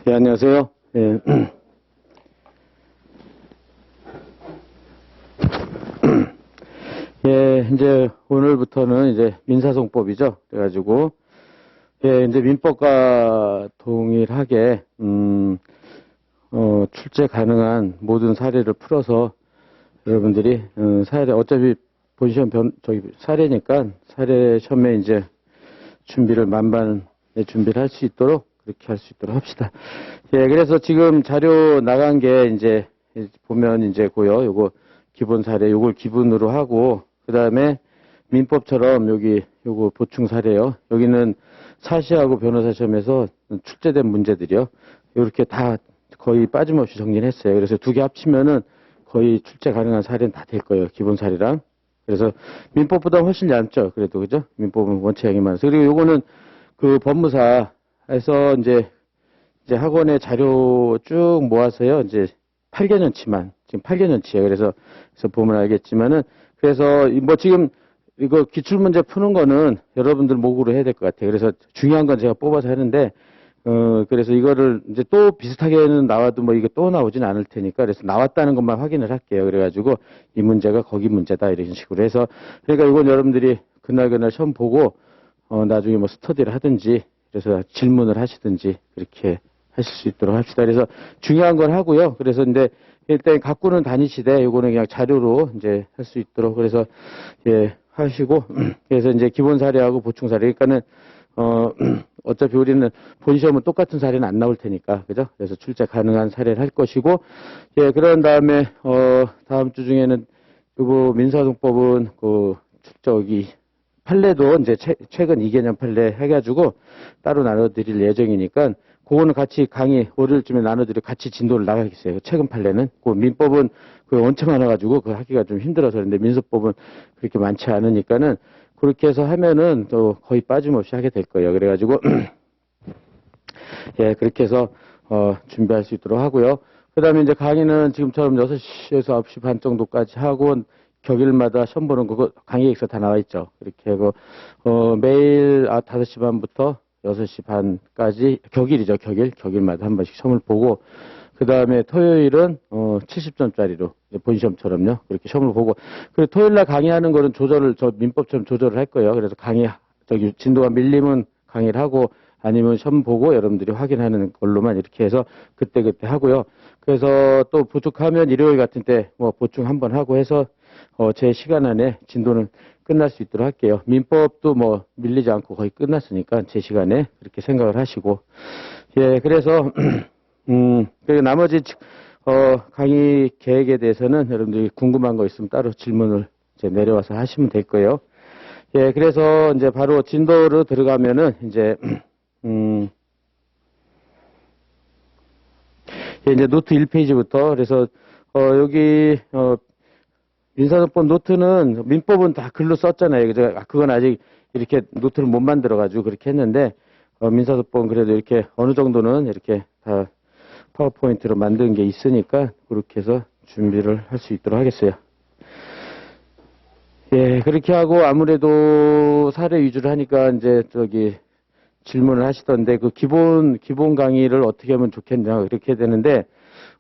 네, 안녕하세요. 예. 예, 이제 오늘부터는 이제 민사송법이죠. 그래가지고, 예, 이제 민법과 동일하게, 출제 가능한 모든 사례를 풀어서 여러분들이, 사례, 어차피 본시험 사례니까 사례 시험에 이제 준비를 만반의 준비를 할 수 있도록 그렇게 할 수 있도록 합시다. 예, 그래서 지금 자료 나간 게 이제 보면 이제 고요. 요거 기본 사례, 요걸 기본으로 하고, 그 다음에 민법처럼 여기 요거 보충 사례요. 여기는 사시하고 변호사 시험에서 출제된 문제들이요. 이렇게 다 거의 빠짐없이 정리를 했어요. 그래서 두 개 합치면은 거의 출제 가능한 사례는 다 될 거예요. 기본 사례랑. 그래서 민법보다 훨씬 얇죠. 그래도 그죠? 민법은 원체 양이 많아서. 그리고 요거는 그 법무사에서 이제 학원의 자료 쭉 모아서요. 이제 8개년치만 지금 8개년치예요. 그래서 보면 알겠지만은 그래서 뭐 지금 이거 기출문제 푸는 거는 여러분들 목으로 해야 될 것 같아요. 그래서 중요한 건 제가 뽑아서 하는데 그래서 이거를 이제 또 비슷하게는 나와도 뭐 이게 또 나오진 않을 테니까 그래서 나왔다는 것만 확인을 할게요. 그래가지고 이 문제가 거기 문제다 이런 식으로 해서 그러니까 이건 여러분들이 그날 시험 보고 나중에 뭐 스터디를 하든지 그래서 질문을 하시든지 그렇게 하실 수 있도록 합시다. 그래서 중요한 건 하고요. 그래서 이제 일단 갖고는 다니시되 요거는 그냥 자료로 이제 할 수 있도록 그래서 예 하시고 그래서 이제 기본 사례하고 보충 사례 그러니까는 어차피 우리는 본 시험은 똑같은 사례는 안 나올 테니까 그죠? 그래서 출제 가능한 사례를 할 것이고 예 그런 다음에 다음 주 중에는 요거 민사송법은 그 저기 판례도 이제 최근 2개년 판례 해가지고 따로 나눠드릴 예정이니까 그거는 같이 강의 월요일쯤에 나눠드리고 같이 진도를 나가겠어요. 최근 판례는 그 민법은 그 엄청 많아가지고 그 하기가 좀 힘들어서 그런데 민소법은 그렇게 많지 않으니까는 그렇게 해서 하면은 또 거의 빠짐없이 하게 될 거예요. 그래가지고 예 그렇게 해서 준비할 수 있도록 하고요. 그다음에 이제 강의는 지금처럼 6시에서 9시 반 정도까지 하고 격일마다 시험 보는 거 강의 계획서 다 나와 있죠. 이렇게 하고 매일 5시 반부터 6시 반까지 격일이죠. 격일마다 한 번씩 시험을 보고 그다음에 토요일은 70점짜리로 본 시험처럼요. 그렇게 시험을 보고 그리고 토요일 날 강의하는 거는 민법처럼 조절을 할 거예요. 그래서 진도가 밀리면 강의를 하고 아니면 시험 보고 여러분들이 확인하는 걸로만 이렇게 해서 그때그때 하고요. 그래서 또 부족하면 일요일 같은 때 뭐 보충 한번 하고 해서 제 시간 안에 진도는 끝날 수 있도록 할게요. 민법도 뭐 밀리지 않고 거의 끝났으니까 제 시간에 그렇게 생각을 하시고 예 그래서 그리고 나머지 강의 계획에 대해서는 여러분들이 궁금한 거 있으면 따로 질문을 이제 내려와서 하시면 될 거예요. 예 그래서 이제 바로 진도로 들어가면은 이제 이제 노트 1페이지부터 그래서 여기 민사소법 노트는 민법은 다 글로 썼잖아요. 그죠? 그건 아직 이렇게 노트를 못 만들어가지고 그렇게 했는데 민사소법은 그래도 이렇게 어느 정도는 이렇게 다 파워포인트로 만든 게 있으니까 그렇게 해서 준비를 할 수 있도록 하겠어요. 예, 그렇게 하고 아무래도 사례 위주로 하니까 이제 질문을 하시던데 그 기본 강의를 어떻게 하면 좋겠냐 그렇게 되는데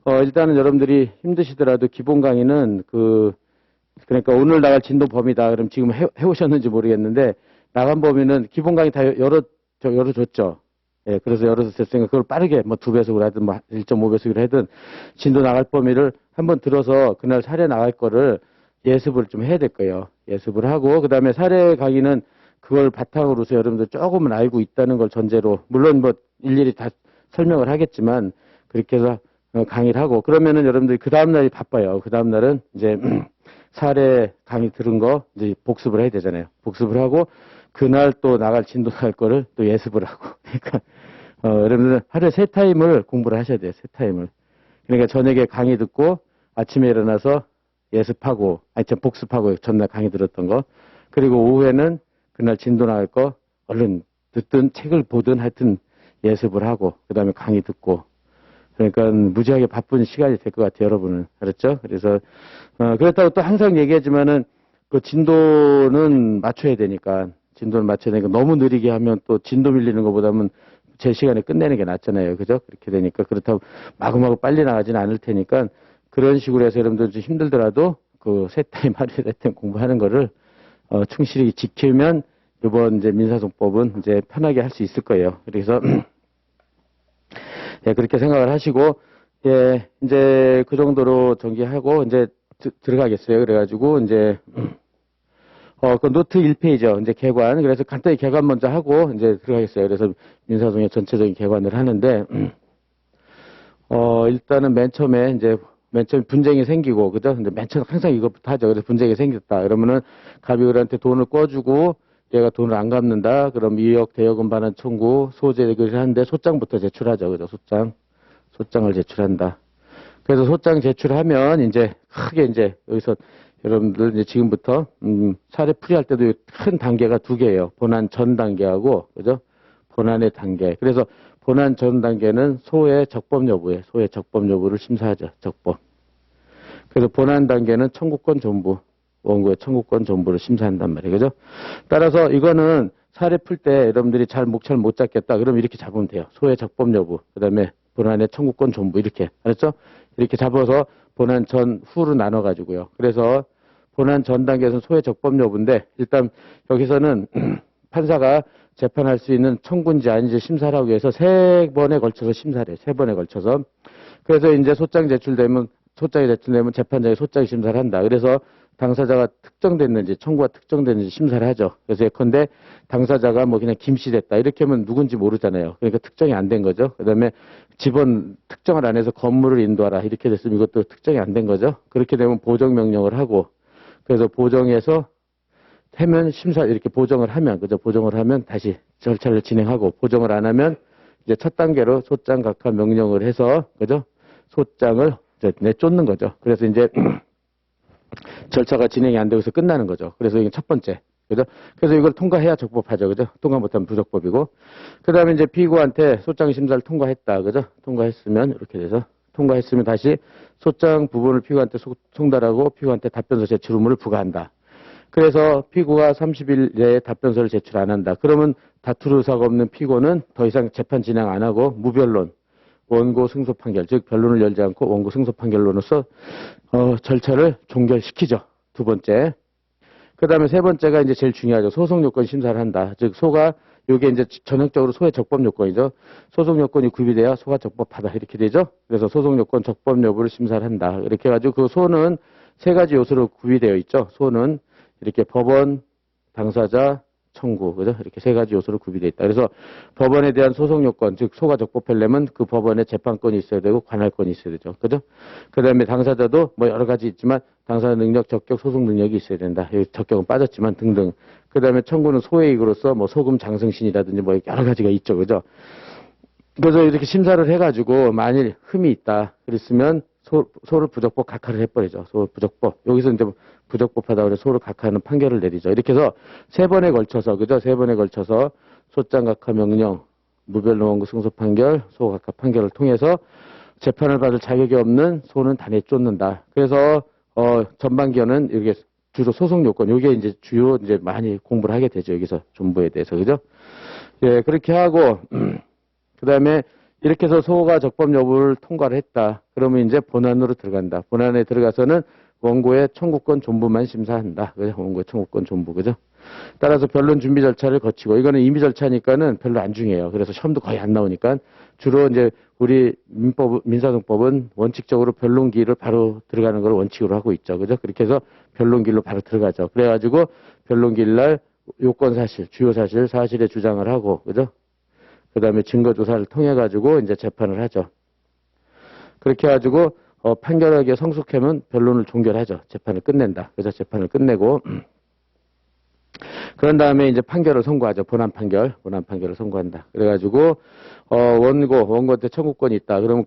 일단은 여러분들이 힘드시더라도 기본 강의는 그러니까 오늘 나갈 진도 범위다. 그럼 지금 해오셨는지 모르겠는데 나간 범위는 기본 강의 다 열어줬죠. 예, 그래서 열어줬으니까 그걸 빠르게 뭐 2배속으로 하든 뭐 1.5배속으로 하든 진도 나갈 범위를 한번 들어서 그날 사례 나갈 거를 예습을 좀 해야 될 거예요. 예습을 하고 그다음에 사례 강의는 그걸 바탕으로서 여러분들 조금은 알고 있다는 걸 전제로 물론 뭐 일일이 다 설명을 하겠지만 그렇게 해서 강의를 하고 그러면은 여러분들이 그 다음날이 바빠요. 그 다음날은 이제 사례 강의 들은 거 이제 복습을 해야 되잖아요. 복습을 하고 그날 또 나갈 진도 나갈 거를 또 예습을 하고 그러니까 여러분들은 하루에 3타임을 공부를 하셔야 돼요. 3타임을. 그러니까 저녁에 강의 듣고 아침에 일어나서 예습하고 복습하고 전날 강의 들었던 거 그리고 오후에는 그날 진도 나갈 거 얼른 듣든 책을 보든 하여튼 예습을 하고 그 다음에 강의 듣고 그러니까 무지하게 바쁜 시간이 될 것 같아요, 여러분은. 알았죠? 그래서, 그렇다고 또 항상 얘기하지만은 그 진도는 맞춰야 되니까 너무 느리게 하면 또 진도 밀리는 것보다는 제 시간에 끝내는 게 낫잖아요. 그죠? 그렇게 되니까 그렇다고 마구마구 빨리 나가지는 않을 테니까 그런 식으로 해서 여러분들 좀 힘들더라도 그 세 타임 하루에 세 타임 공부하는 거를 충실히 지키면 이번 이제 민사소송법은 이제 편하게 할 수 있을 거예요. 그래서 예, 그렇게 생각을 하시고 예, 이제 그 정도로 전개하고 이제 들어가겠어요. 그래가지고 이제 그 노트 1페이지요. 이제 개관. 그래서 간단히 개관 먼저 하고 이제 들어가겠어요. 그래서 민사소송의 전체적인 개관을 하는데 일단은 맨 처음에 분쟁이 생기고, 그죠? 근데 맨 처음 항상 이것부터 하죠. 그래서 분쟁이 생겼다. 그러면은 가비울한테 돈을 꿔주고 얘가 돈을 안 갚는다. 그럼 2억 대여금 반환 청구, 소재를 하는데 소장부터 제출하죠. 그죠? 소장을 제출한다. 그래서 소장 제출하면 이제 크게 이제 여기서 여러분들 이제 지금부터 사례 풀이할 때도 큰 단계가 두 개예요. 본안 전 단계하고, 그죠? 본안의 단계. 그래서 본안 전 단계는 소의 적법 여부를 심사하죠. 적법. 그래서 본안 단계는 청구권 전부, 원고의 청구권 전부를 심사한단 말이에요. 그죠? 따라서 이거는 사례 풀 때 여러분들이 잘 못 잡겠다. 그럼 이렇게 잡으면 돼요. 소의 적법 여부, 그 다음에 본안의 청구권 전부 이렇게. 알았죠? 이렇게 잡아서 본안 전 후로 나눠가지고요. 그래서 본안 전 단계에서는 소의 적법 여부인데 일단 여기서는 판사가 재판할 수 있는 청구인지 아닌지 심사를 하기 위해서 세 번에 걸쳐서 심사를 해요. 세 번에 걸쳐서. 그래서 이제 소장이 제출되면 재판장이 소장 심사를 한다. 그래서 당사자가 특정됐는지, 청구가 특정됐는지 심사를 하죠. 그래서 예컨대 당사자가 뭐 그냥 김씨 됐다. 이렇게 하면 누군지 모르잖아요. 그러니까 특정이 안 된 거죠. 그 다음에 집원 특정을 안 해서 건물을 인도하라. 이렇게 됐으면 이것도 특정이 안 된 거죠. 그렇게 되면 보정명령을 하고, 그래서 보정해서 하면 심사, 이렇게 보정을 하면, 그죠? 보정을 하면 다시 절차를 진행하고, 보정을 안 하면 이제 첫 단계로 소장 각하 명령을 해서, 그죠? 소장을 내쫓는 거죠. 그래서 이제 절차가 진행이 안 되고서 끝나는 거죠. 그래서 이게 첫 번째. 그죠? 그래서 이걸 통과해야 적법하죠. 그죠? 통과 못하면 부적법이고. 그 다음에 이제 피고한테 소장 심사를 통과했다. 그죠? 통과했으면, 이렇게 돼서, 통과했으면 다시 소장 부분을 피고한테 송달하고 피고한테 답변서 제출 의무를 부과한다. 그래서 피고가 30일 내에 답변서를 제출 안 한다. 그러면 다툴 의사가 없는 피고는 더 이상 재판 진행 안 하고 무변론, 원고 승소 판결, 즉 변론을 열지 않고 원고 승소 판결로서 절차를 종결시키죠. 두 번째. 그 다음에 세 번째가 이제 제일 중요하죠. 소송 요건 심사를 한다. 즉 소가 이게 이제 전형적으로 소의 적법 요건이죠. 소송 요건이 구비돼야 소가 적법하다 이렇게 되죠. 그래서 소송 요건 적법 여부를 심사를 한다. 이렇게 해가지고 그 소는 세 가지 요소로 구비되어 있죠. 소는 이렇게 법원, 당사자, 청구, 그죠? 이렇게 세 가지 요소로 구비되어 있다. 그래서 법원에 대한 소송 요건, 즉 소가 적법하려면 그 법원에 재판권이 있어야 되고 관할권이 있어야 되죠. 그죠? 그 다음에 당사자도 뭐 여러 가지 있지만 당사자 능력, 적격, 소송 능력이 있어야 된다. 여기 적격은 빠졌지만 등등. 그 다음에 청구는 소의 이익으로서 뭐 소금 장성신이라든지 뭐 여러 가지가 있죠. 그죠? 그래서 이렇게 심사를 해가지고 만일 흠이 있다. 그랬으면 소를 부적법 각하를 해버리죠. 소 부적법. 여기서 이제 부적법하다 그래 소를 각하하는 판결을 내리죠. 이렇게 해서 세 번에 걸쳐서, 그죠? 세 번에 걸쳐서 소장 각하 명령, 무변론 원고 승소 판결, 소 각하 판결을 통해서 재판을 받을 자격이 없는 소는 다 내쫓는다. 그래서, 전반기에는 이렇게 주로 소송 요건, 요게 이제 주요 이제 많이 공부를 하게 되죠. 여기서 존부에 대해서. 그죠? 예, 그렇게 하고, 그 다음에 이렇게 해서 소가 적법 여부를 통과를 했다. 그러면 이제 본안으로 들어간다. 본안에 들어가서는 원고의 청구권 존부만 심사한다. 그죠? 원고의 청구권 존부. 그죠? 따라서 변론 준비 절차를 거치고, 이거는 임의 절차니까는 별로 안 중요해요. 그래서 시험도 거의 안 나오니까 주로 이제 우리 민사소송법은 원칙적으로 변론기일을 바로 들어가는 걸 원칙으로 하고 있죠. 그죠? 그렇게 해서 변론기일로 바로 들어가죠. 그래가지고 변론기일 날 요건 사실, 주요 사실, 사실에 주장을 하고, 그죠? 그 다음에 증거조사를 통해가지고 이제 재판을 하죠. 그렇게 해가지고, 판결하게 성숙하면 변론을 종결하죠. 재판을 끝낸다. 그래서 재판을 끝내고, 그런 다음에 이제 판결을 선고하죠. 본안 판결을 선고한다. 그래가지고, 원고한테 청구권이 있다. 그러면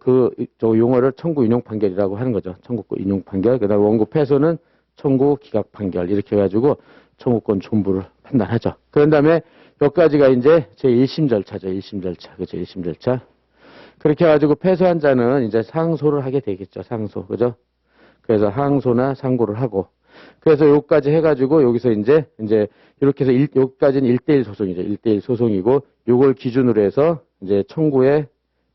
저 용어를 청구 인용 판결이라고 하는 거죠. 청구권 인용 판결. 그 다음에 원고 패소는 청구 기각 판결. 이렇게 해가지고 청구권 존부를 판단하죠. 그런 다음에 여기까지가 이제 제1심 절차죠. 1심 절차. 그죠? 1심 절차. 그렇게 해가지고 패소한 자는 이제 상소를 하게 되겠죠. 상소. 그죠? 그래서 항소나 상고를 하고. 그래서 여기까지 해가지고 여기서 이제 이렇게 해서 여기까지는 1대1 소송이죠. 1대1 소송이고 요걸 기준으로 해서 이제 청구의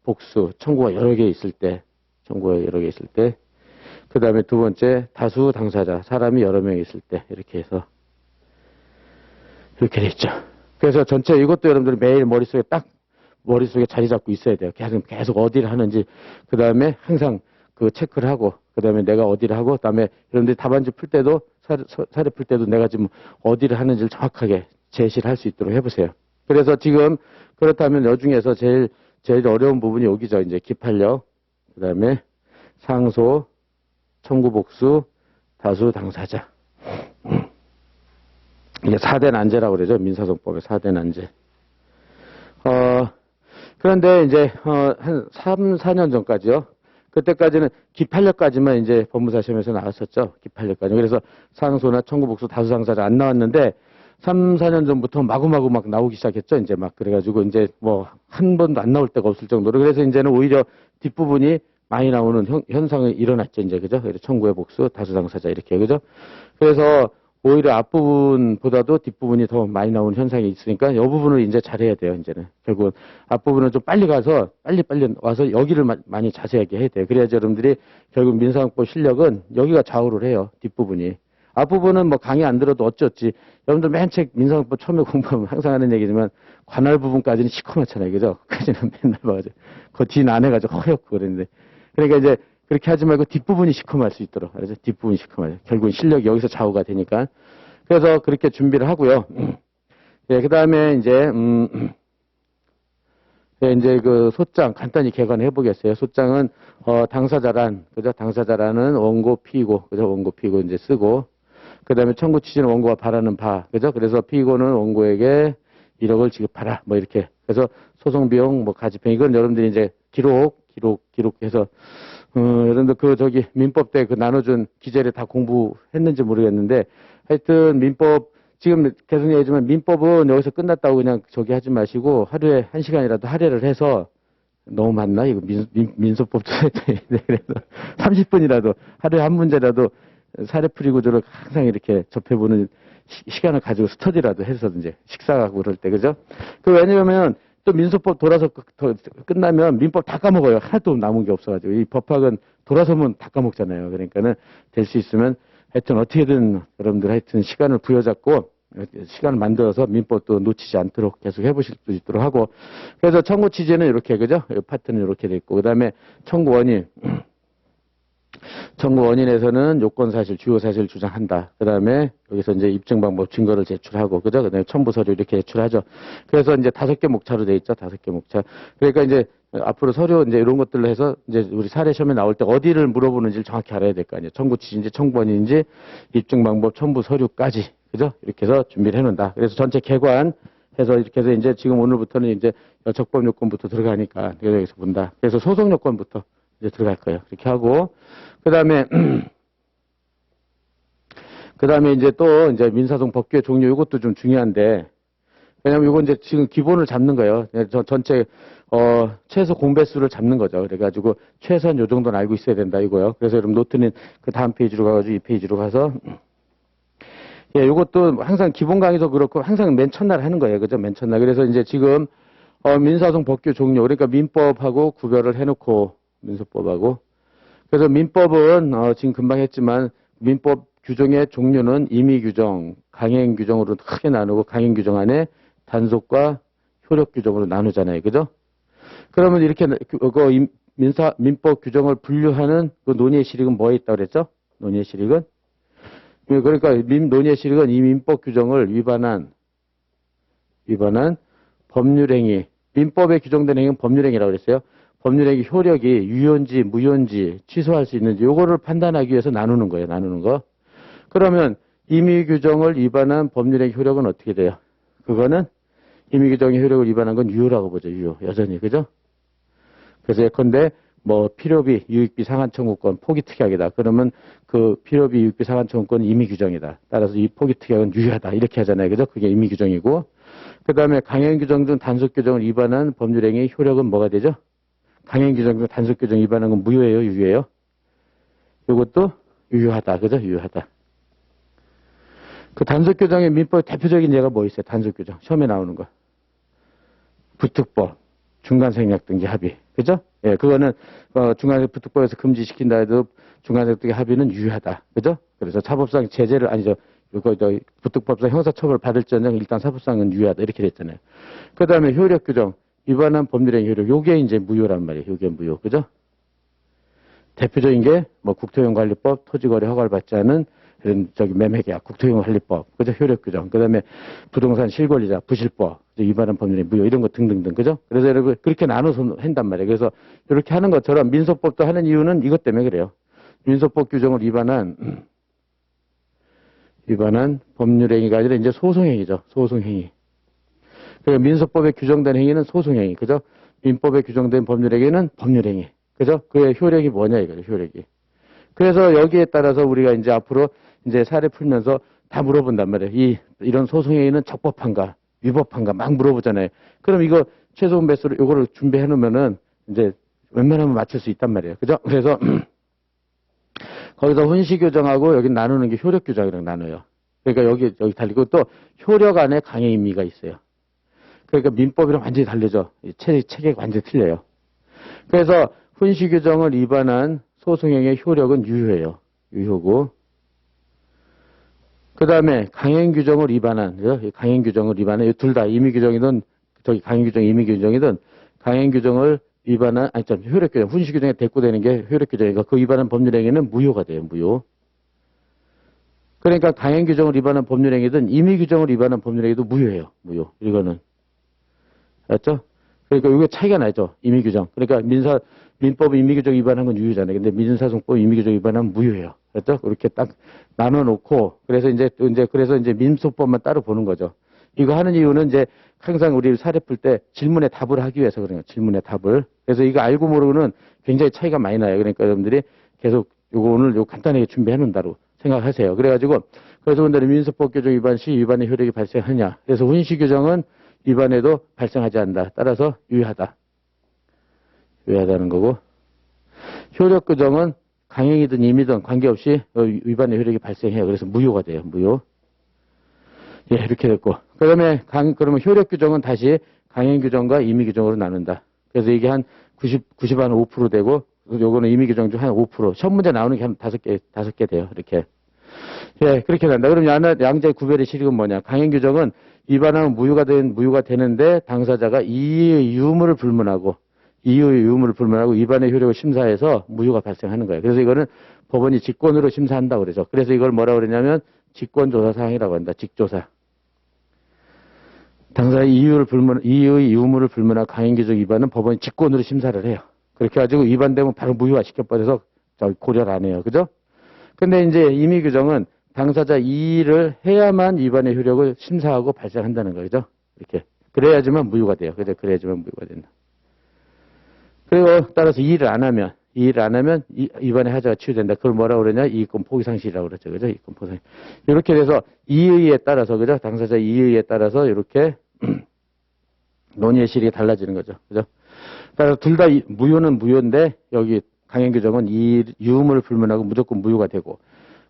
복수, 청구가 여러 개 있을 때, 청구가 여러 개 있을 때, 그 다음에 두 번째, 다수 당사자, 사람이 여러 명 있을 때, 이렇게 해서, 이렇게 돼 있죠. 그래서 전체 이것도 여러분들이 매일 머릿속에 자리 잡고 있어야 돼요. 계속 어디를 하는지, 그 다음에 항상 그 체크를 하고, 그 다음에 내가 어디를 하고, 그 다음에 여러분들이 답안지 풀 때도, 사례 풀 때도 내가 지금 어디를 하는지를 정확하게 제시를 할 수 있도록 해보세요. 그래서 지금 그렇다면 여 중에서 제일 어려운 부분이 여기죠. 이제 기판력, 그 다음에 상소, 청구 복수, 다수 당사자. 이게 4대 난제라고 그러죠. 민사소송법의 4대 난제. 그런데 이제 한 3, 4년 전까지요. 그때까지는 기판력까지만 이제 법무사 시험에서 나왔었죠. 기판력까지. 그래서 상소나 청구 복수, 다수 당사자 안 나왔는데 3, 4년 전부터 마구마구 막 나오기 시작했죠. 이제 막 그래가지고 이제 뭐 한 번도 안 나올 데가 없을 정도로. 그래서 이제는 오히려 뒷부분이 많이 나오는 현상이 일어났죠. 이제 그죠? 청구의 복수, 다수 당사자 이렇게 그죠? 그래서 오히려 앞부분보다도 뒷부분이 더 많이 나오는 현상이 있으니까 이 부분을 이제 잘해야 돼요. 이제는 결국은 앞부분은 좀 빨리 가서 빨리 와서 여기를 많이 자세하게 해야 돼요. 그래야지 여러분들이 결국 민사소송법 실력은 여기가 좌우를 해요. 뒷부분이. 앞부분은 뭐 강의 안 들어도 어쩌지. 여러분들 맨 책 민사소송법 처음에 공부하면 항상 하는 얘기지만 관할 부분까지는 시커멓잖아요. 그죠? 그까지는 맨날 봐가지고. 그 뒤는 안 해가지고 허옇고 그랬는데. 그러니까 이제 그렇게 하지 말고 뒷부분이 시커멀 수 있도록. 그래서 뒷부분이 시커멀. 결국은 실력이 여기서 좌우가 되니까. 그래서 그렇게 준비를 하고요. 예, 그 다음에 이제, 예, 이제 그 소장 간단히 개관해 보겠어요. 소장은, 당사자란, 그죠? 당사자라는 원고, 피고, 그죠? 원고, 피고 이제 쓰고. 그 다음에 청구 취지는 원고가 바라는 바, 그죠? 그래서 피고는 원고에게 1억을 지급하라. 뭐 이렇게. 그래서 소송비용, 뭐 가지평. 이건 여러분들이 이제 기록해서 여러분들 민법 때 그 나눠준 기재를 다 공부했는지 모르겠는데 하여튼 민법 지금 계속 얘기하지만 민법은 여기서 끝났다고 그냥 하지 마시고 하루에 1시간이라도 할애를 해서 너무 많나? 이거 민소법도 그래서 30분이라도 하루에 한 문제라도 사례풀이 구조를 항상 이렇게 접해보는 시간을 가지고 스터디라도 해서 이제 식사하고 그럴 때 그죠? 왜냐면 또 민소법 돌아서 끝나면 민법 다 까먹어요. 하나도 남은 게 없어가지고. 이 법학은 돌아서면 다 까먹잖아요. 그러니까는 될 수 있으면 하여튼 어떻게든 여러분들 하여튼 시간을 부여잡고 시간을 만들어서 민법도 놓치지 않도록 계속 해보실 수 있도록 하고. 그래서 청구 취지는 이렇게, 그죠? 이 파트는 이렇게 돼 있고. 그 다음에 청구 원인. 청구 원인에서는 요건 사실, 주요 사실을 주장한다. 그 다음에 여기서 이제 입증 방법, 증거를 제출하고, 그죠? 그 다음에 첨부 서류 이렇게 제출하죠. 그래서 이제 5개 목차로 돼 있죠. 5개 목차. 그러니까 이제 앞으로 서류 이제 이런 것들로 해서 이제 우리 사례 시험에 나올 때 어디를 물어보는지를 정확히 알아야 될 거 아니에요. 청구 취지인지 청구 원인인지 입증 방법, 첨부 서류까지. 그죠? 이렇게 해서 준비를 해놓는다. 그래서 전체 개관 해서 이렇게 해서 이제 지금 오늘부터는 이제 적법 요건부터 들어가니까 여기서 본다. 그래서 소송 요건부터 이제 들어갈 거예요. 이렇게 하고, 그 다음에 이제 또 이제 민사소송 법규의 종류 이것도 좀 중요한데, 왜냐면 이건 이제 지금 기본을 잡는 거예요. 전체, 최소 공배수를 잡는 거죠. 그래가지고 최소한 요 정도는 알고 있어야 된다 이거요. 그래서 여러분 노트는 그 다음 페이지로 가가지고 이 페이지로 가서, 예, 요것도 항상 기본 강의도 그렇고 항상 맨 첫날 하는 거예요. 그죠? 맨 첫날. 그래서 이제 지금, 민사소송 법규 종류, 그러니까 민법하고 구별을 해놓고, 민소법하고. 그래서 민법은, 지금 금방 했지만, 민법 규정의 종류는 임의 규정, 강행 규정으로 크게 나누고, 강행 규정 안에 단속과 효력 규정으로 나누잖아요. 그죠? 그러면 이렇게, 민법 규정을 분류하는 그 논의의 실익은 뭐에 있다고 그랬죠? 논의의 실익은? 그러니까 논의의 실익은 이 민법 규정을 위반한 법률행위, 민법에 규정된 행위는 법률행위라고 그랬어요. 법률행위 효력이 유효인지 무효인지 취소할 수 있는지 요거를 판단하기 위해서 나누는 거예요. 나누는 거. 그러면 임의 규정을 위반한 법률행위 효력은 어떻게 돼요? 그거는 임의 규정의 효력을 위반한 건 유효라고 보죠. 유효. 여전히. 그죠? 그래서 예컨대 뭐 필요비, 유익비 상한 청구권, 포기 특약이다. 그러면 그 필요비, 유익비 상한 청구권은 임의 규정이다. 따라서 이 포기 특약은 유효하다. 이렇게 하잖아요. 그죠? 그게 임의 규정이고. 그 다음에 강행 규정 등 단속 규정을 위반한 법률행위의 효력은 뭐가 되죠? 강행 규정 등 단속 규정 위반한 건 무효예요? 유효예요? 이것도 유효하다. 그죠? 유효하다. 그 단속 규정의 민법 대표적인 예가 뭐 있어요? 단속 규정. 시험에 나오는 거. 부특법. 중간생략 등기 합의. 그죠? 예, 그거는, 중간생략특법에서 금지시킨다 해도 중간생략 등기 합의는 유효하다. 그죠? 그래서 사법상 제재를, 아니죠. 부특법상 형사처벌 받을지언정 일단 사법상은 유효하다. 이렇게 됐잖아요. 그 다음에 효력 규정. 위반한 법률행위 효력. 요게 이제 무효란 말이에요. 요게 무효. 그죠? 대표적인 게, 뭐, 국토용관리법, 토지거래 허가를 받지 않은, 매매계약, 국토용관리법, 그죠? 효력 규정. 그 다음에 부동산 실권리자, 부실법, 위반한 법률의 무효, 이런 거 등등등, 그죠? 그래서 여러분, 그렇게 나눠서 한단 말이에요. 그래서 이렇게 하는 것처럼 민소법도 하는 이유는 이것 때문에 그래요. 민소법 규정을 위반한 법률행위가 아니라 이제 소송행위죠. 소송행위. 그러니까 민소법에 규정된 행위는 소송행위, 그죠? 민법에 규정된 법률행위는 법률행위. 그죠? 그의 효력이 뭐냐, 이거죠, 효력이. 그래서 여기에 따라서 우리가 이제 앞으로 이제 사례 풀면서 다 물어본단 말이에요. 이런 소송행위는 적법한가, 위법한가 막 물어보잖아요. 그럼 이거 최소한 배수를 요거를 준비해 놓으면은 이제 웬만하면 맞출 수 있단 말이에요. 그죠? 그래서 거기서 훈시규정하고 여기 나누는 게 효력규정이랑 나눠요. 그러니까 여기 달리고 또 효력 안에 강행의미가 있어요. 그러니까 민법이랑 완전히 다르죠. 체계가 완전히 틀려요. 그래서 훈시규정을 위반한 소송행위의 효력은 유효해요. 유효고. 그 다음에 강행규정을 위반한, 강행규정을 위반한, 둘 다 임의규정이든, 강행규정, 임의규정이든, 강행규정을 위반한, 효력규정, 훈시규정에 대꾸되는 게 효력규정이니까 그 위반한 법률행위는 무효가 돼요, 무효. 그러니까 강행규정을 위반한 법률행위든 임의규정을 위반한 법률행위도 무효해요, 무효. 이거는. 알았죠? 그러니까 이게 차이가 나죠. 임의규정. 그러니까 민법 임의규정 위반한 건 유효잖아요. 근데 민사소송법 임의규정 위반하면 무효해요. 그렇죠? 그렇게 딱 나눠놓고, 그래서 이제 민소법만 따로 보는 거죠. 이거 하는 이유는 이제 항상 우리 사례 풀 때 질문에 답을 하기 위해서 그래요. 질문에 답을. 그래서 이거 알고 모르고는 굉장히 차이가 많이 나요. 그러니까 여러분들이 계속 오늘 간단하게 준비해 놓는다고 생각하세요. 그래가지고, 그래서 오늘은 민소법 규정 위반 시 위반의 효력이 발생하냐. 그래서 훈시규정은 위반에도 발생하지 않는다. 따라서 유효하다. 유효하다는 거고. 효력 규정은 강행이든 임의든 관계없이 위반의 효력이 발생해요. 그래서 무효가 돼요. 무효. 예, 이렇게 됐고. 그러면 효력 규정은 다시 강행 규정과 임의 규정으로 나눈다. 그래서 이게 한 90한 5% 되고, 요거는 임의 규정 중 한 5%. 시험 문제 나오는 게 한 5개 돼요. 이렇게. 예, 그렇게 된다. 그럼 양자의 구별의 실익은 뭐냐? 강행 규정은 위반하면 무효가 되는데 당사자가 이의의 유무를 불문하고 위반의 효력을 심사해서 무효가 발생하는 거예요. 그래서 이거는 법원이 직권으로 심사한다고 그러죠. 그래서 이걸 뭐라고 그러냐면 직권조사 사항이라고 한다. 직조사. 당사자의 이의의 유무를 불문한 강행규정 위반은 법원이 직권으로 심사를 해요. 그렇게 가지고 위반되면 바로 무효화 시켜버려서 고려를 안 해요. 그죠? 근데 이제 임의규정은 당사자 이의를 해야만 위반의 효력을 심사하고 발생한다는 거죠. 이렇게. 그래야지만 무효가 돼요. 그죠? 그래야지만 무효가 된다. 그리고 따라서 이의를 안 하면 위반의 하자가 치유된다. 그걸 뭐라고 그러냐? 이의권 포기상실이라고 그러죠. 그죠? 이의권 포기상실. 이렇게 돼서 이의에 따라서, 그죠? 당사자 이의에 따라서 이렇게 논의의 실익이 달라지는 거죠. 그죠? 따라서 둘 다 무효는 무효인데 여기 강행규정은 유무를 불문하고 무조건 무효가 되고,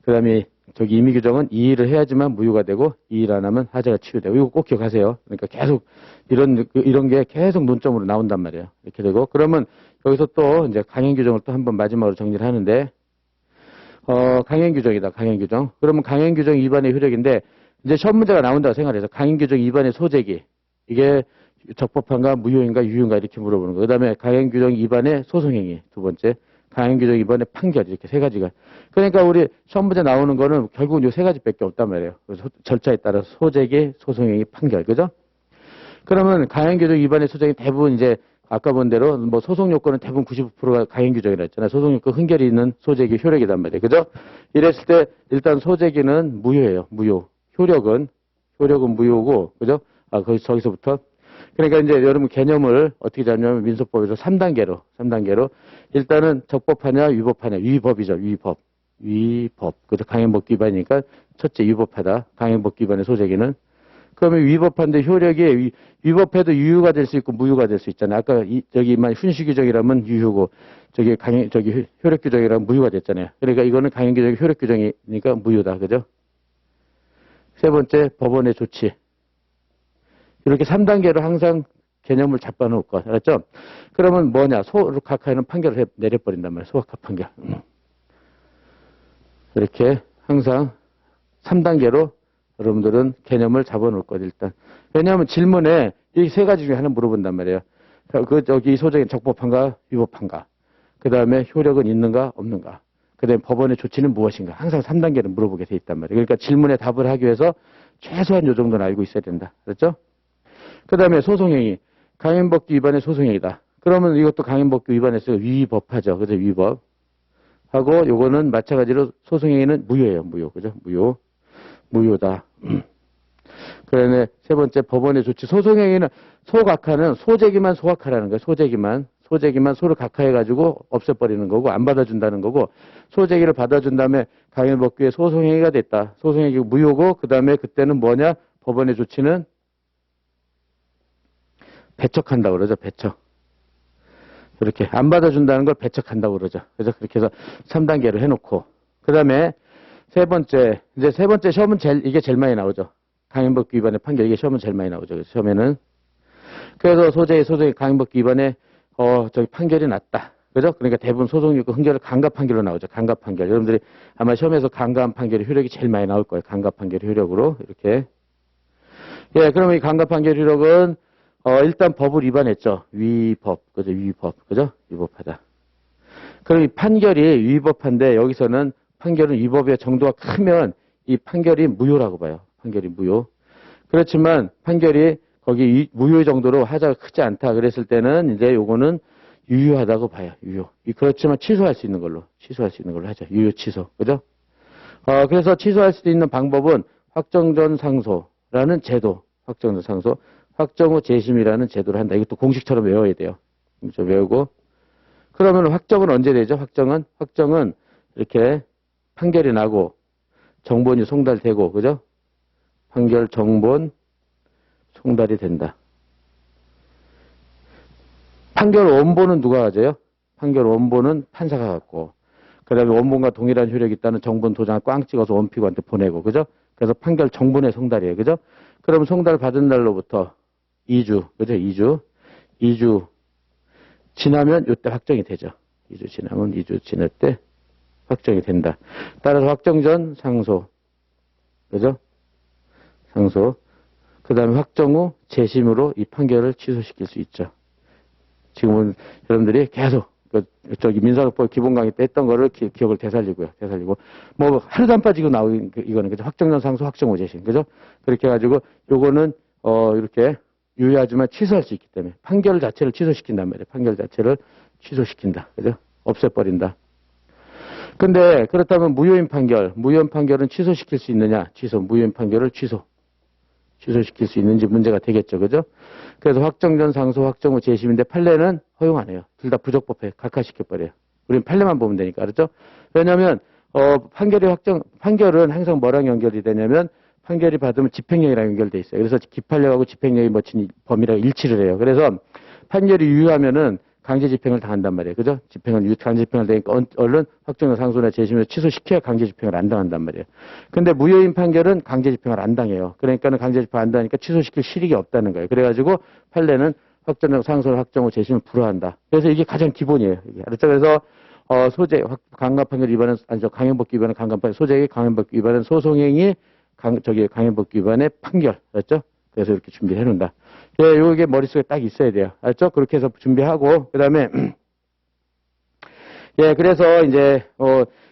그 다음에 임의규정은 이의를 해야지만 무효가 되고, 이의를 안 하면 하자가 치유되고. 이거 꼭 기억하세요. 그러니까 계속 이런 게 계속 논점으로 나온단 말이에요. 이렇게 되고. 그러면 여기서 또 이제 강행규정을 또 한번 마지막으로 정리를 하는데, 강행규정이다. 강행규정. 그러면 강행규정 위반의 효력인데, 이제 시험 문제가 나온다고 생각해서 강행규정 위반의 소재기. 이게 적법한가, 무효인가, 유효인가 이렇게 물어보는 거. 그 다음에 강행규정 위반의 소송행위. 두 번째. 강행규정 위반의 판결. 이렇게 세 가지가. 그러니까 우리 시험 문제 나오는 거는 결국은 이 세 가지밖에 없단 말이에요. 그래서 절차에 따라 소재기, 소송행위, 판결. 그죠? 그러면 강행규정 위반의 소송이 대부분 이제 아까 본 대로 뭐 소송 요건은 대부분 95%가 강행규정이라 했잖아요. 소송 요건 흔결이 있는 소재기 효력이란 말이에요. 그죠? 이랬을 때 일단 소재기는 무효예요. 무효. 효력은 무효고, 그죠? 저기서부터. 그러니까 이제 여러분 개념을 어떻게 잡냐면 민소법에서 3단계로. 일단은 적법하냐, 위법하냐. 위법이죠. 위법. 그죠? 강행법 위반이니까 첫째 위법하다. 강행법 위반의 소재기는. 그러면 위법한데 효력이 위법해도 유효가 될 수 있고 무효가 될 수 있잖아요. 아까 저기만 훈시규정이라면 유효고 효력규정이라면 무효가 됐잖아요. 그러니까 이거는 강행규정이 효력규정이니까 무효다. 그죠? 세 번째 법원의 조치. 이렇게 3단계로 항상 개념을 잡아놓을 것. 알았죠? 그러면 뭐냐? 소각하에는 판결을 내려버린단 말이에요. 소각하 판결. 이렇게 항상 3단계로 여러분들은 개념을 잡아놓을 것, 일단. 왜냐하면 질문에 이 세 가지 중에 하나 물어본단 말이에요. 저기 소정이 적법한가, 위법한가. 그 다음에 효력은 있는가, 없는가. 그 다음에 법원의 조치는 무엇인가. 항상 3단계를 물어보게 돼 있단 말이에요. 그러니까 질문에 답을 하기 위해서 최소한 요 정도는 알고 있어야 된다. 그렇죠? 그 다음에 소송행위. 강행법규 위반의 소송행위다. 그러면 이것도 강행법규 위반에서 위법하죠. 그죠? 위법. 하고 요거는 마찬가지로 소송행위는 무효예요. 무효. 그죠? 무효. 무효다. 그다음에 세 번째 법원의 조치. 소송행위는 소각하는 소재기만 소각하라는 거예요. 소재기만 소를 각하해가지고 없애버리는 거고 안 받아준다는 거고 소재기를 받아준 다음에 강행법규에 소송행위가 됐다. 소송행위 무효고 그 다음에 그때는 뭐냐? 법원의 조치는 배척한다고 그러죠. 배척. 이렇게 안 받아준다는 걸 배척한다고 그러죠. 그래서 그렇게 해서 3단계로 해놓고 그 다음에 세 번째 시험은 이게 제일 많이 나오죠. 강행법규 위반의 판결 이게 시험은 제일 많이 나오죠. 그래서 시험에는 그래서 소송의 강행법규 위반에 저기 판결이 났다. 그죠? 그러니까 대부분 소송유고 흥결을 강가 판결로 나오죠. 강가 판결. 여러분들이 아마 시험에서 강가한 판결의 효력이 제일 많이 나올 거예요. 강가 판결의 효력으로 이렇게. 예, 그러면 이 강가 판결 효력은 일단 법을 위반했죠. 위법. 그죠? 위법. 그죠? 위법하다. 그럼 이 판결이 위법한데 여기서는 판결은 위법의 정도가 크면 이 판결이 무효라고 봐요. 판결이 무효. 그렇지만 판결이 거기 무효 정도로 하자가 크지 않다 그랬을 때는 이제 요거는 유효하다고 봐요. 유효. 그렇지만 취소할 수 있는 걸로 하죠. 유효 취소. 그죠? 그래서 취소할 수 있는 방법은 확정전 상소라는 제도. 확정전 상소. 확정 후 재심이라는 제도를 한다. 이것도 공식처럼 외워야 돼요. 좀 외우고. 그러면 확정은 언제 되죠? 확정은 이렇게 판결이 나고 정본이 송달되고, 그죠? 판결 정본 송달이 된다. 판결 원본은 누가 가져요? 판결 원본은 판사가 갖고, 그 다음에 원본과 동일한 효력이 있다는 정본 도장을 꽝 찍어서 원피고한테 보내고, 그죠? 그래서 판결 정본의 송달이에요, 그죠? 그럼 송달 받은 날로부터 2주, 그죠? 2주 지나면 이때 확정이 되죠. 2주 지날 때 확정이 된다. 따라서 확정 전 상소, 그죠? 상소. 그 다음에 확정 후 재심으로 이 판결을 취소시킬 수 있죠. 지금은 여러분들이 계속 저기 민사소법 기본 강의 때 했던 거를 기억을 되살리고 뭐 하루도 안 빠지고 나오는 이거는 그죠? 확정 전 상소, 확정 후 재심, 그죠? 그렇게 해가지고 요거는 이렇게 유효하지만 취소할 수 있기 때문에 판결 자체를 취소시킨단 말이에요. 판결 자체를 취소시킨다, 그죠? 없애버린다. 근데 그렇다면 무효인 판결은 취소시킬 수 있느냐? 무효인 판결을 취소시킬 수 있는지 문제가 되겠죠. 그죠? 그래서 확정 전 상소, 확정 후 재심인데 판례는 허용 안 해요. 둘 다 부적법해. 각하시켜버려요. 우린 판례만 보면 되니까. 그렇죠? 왜냐면, 판결은 항상 뭐랑 연결이 되냐면, 판결이 받으면 집행령이랑 연결돼 있어요. 그래서 기판령하고 집행령이 뭐친 범위랑 일치를 해요. 그래서 판결이 유효하면은 강제 집행을 당한단 말이에요. 그죠? 강제 집행을 되니까 얼른 확정 상소나 재심을 취소시켜야 강제 집행을 안 당한단 말이에요. 근데 무효인 판결은 강제 집행을 안 당해요. 그러니까는 강제 집행 안 당하니까 취소시킬 실익이 없다는 거예요. 그래가지고 판례는 확정 상소를 확정 후 재심을 불허한다. 그래서 이게 가장 기본이에요. 알았죠? 그래서 소재 강간 판결 위반은 강행법규 위반은 강간 판결, 소재의 강행법규 위반은 소송행위 강행법규 위반의 판결. 알았죠? 그래서 이렇게 준비해 놓는다. 예, 요게 머릿속에 딱 있어야 돼요. 알죠? 그렇게 해서 준비하고, 그 다음에, 예, 그래서 이제,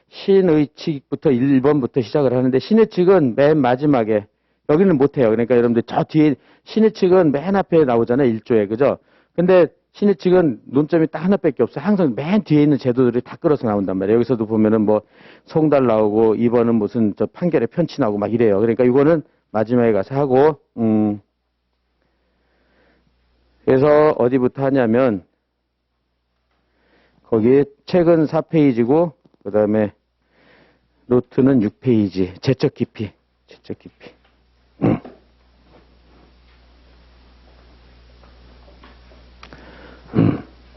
신의칙부터 1번부터 시작을 하는데, 신의칙은 맨 마지막에, 여기는 못해요. 그러니까 여러분들 저 뒤에, 신의칙은 맨 앞에 나오잖아요. 1조에. 그죠? 근데 신의칙은 논점이 딱 하나밖에 없어요. 항상 맨 뒤에 있는 제도들이 다 끌어서 나온단 말이에요. 여기서도 보면은 뭐, 송달 나오고, 2번은 무슨 저 판결의 편치 나오고 막 이래요. 그러니까 이거는 마지막에 가서 하고, 그래서 어디부터 하냐면 거기 책은 4페이지고 그 다음에 노트는 6페이지. 제적 깊이.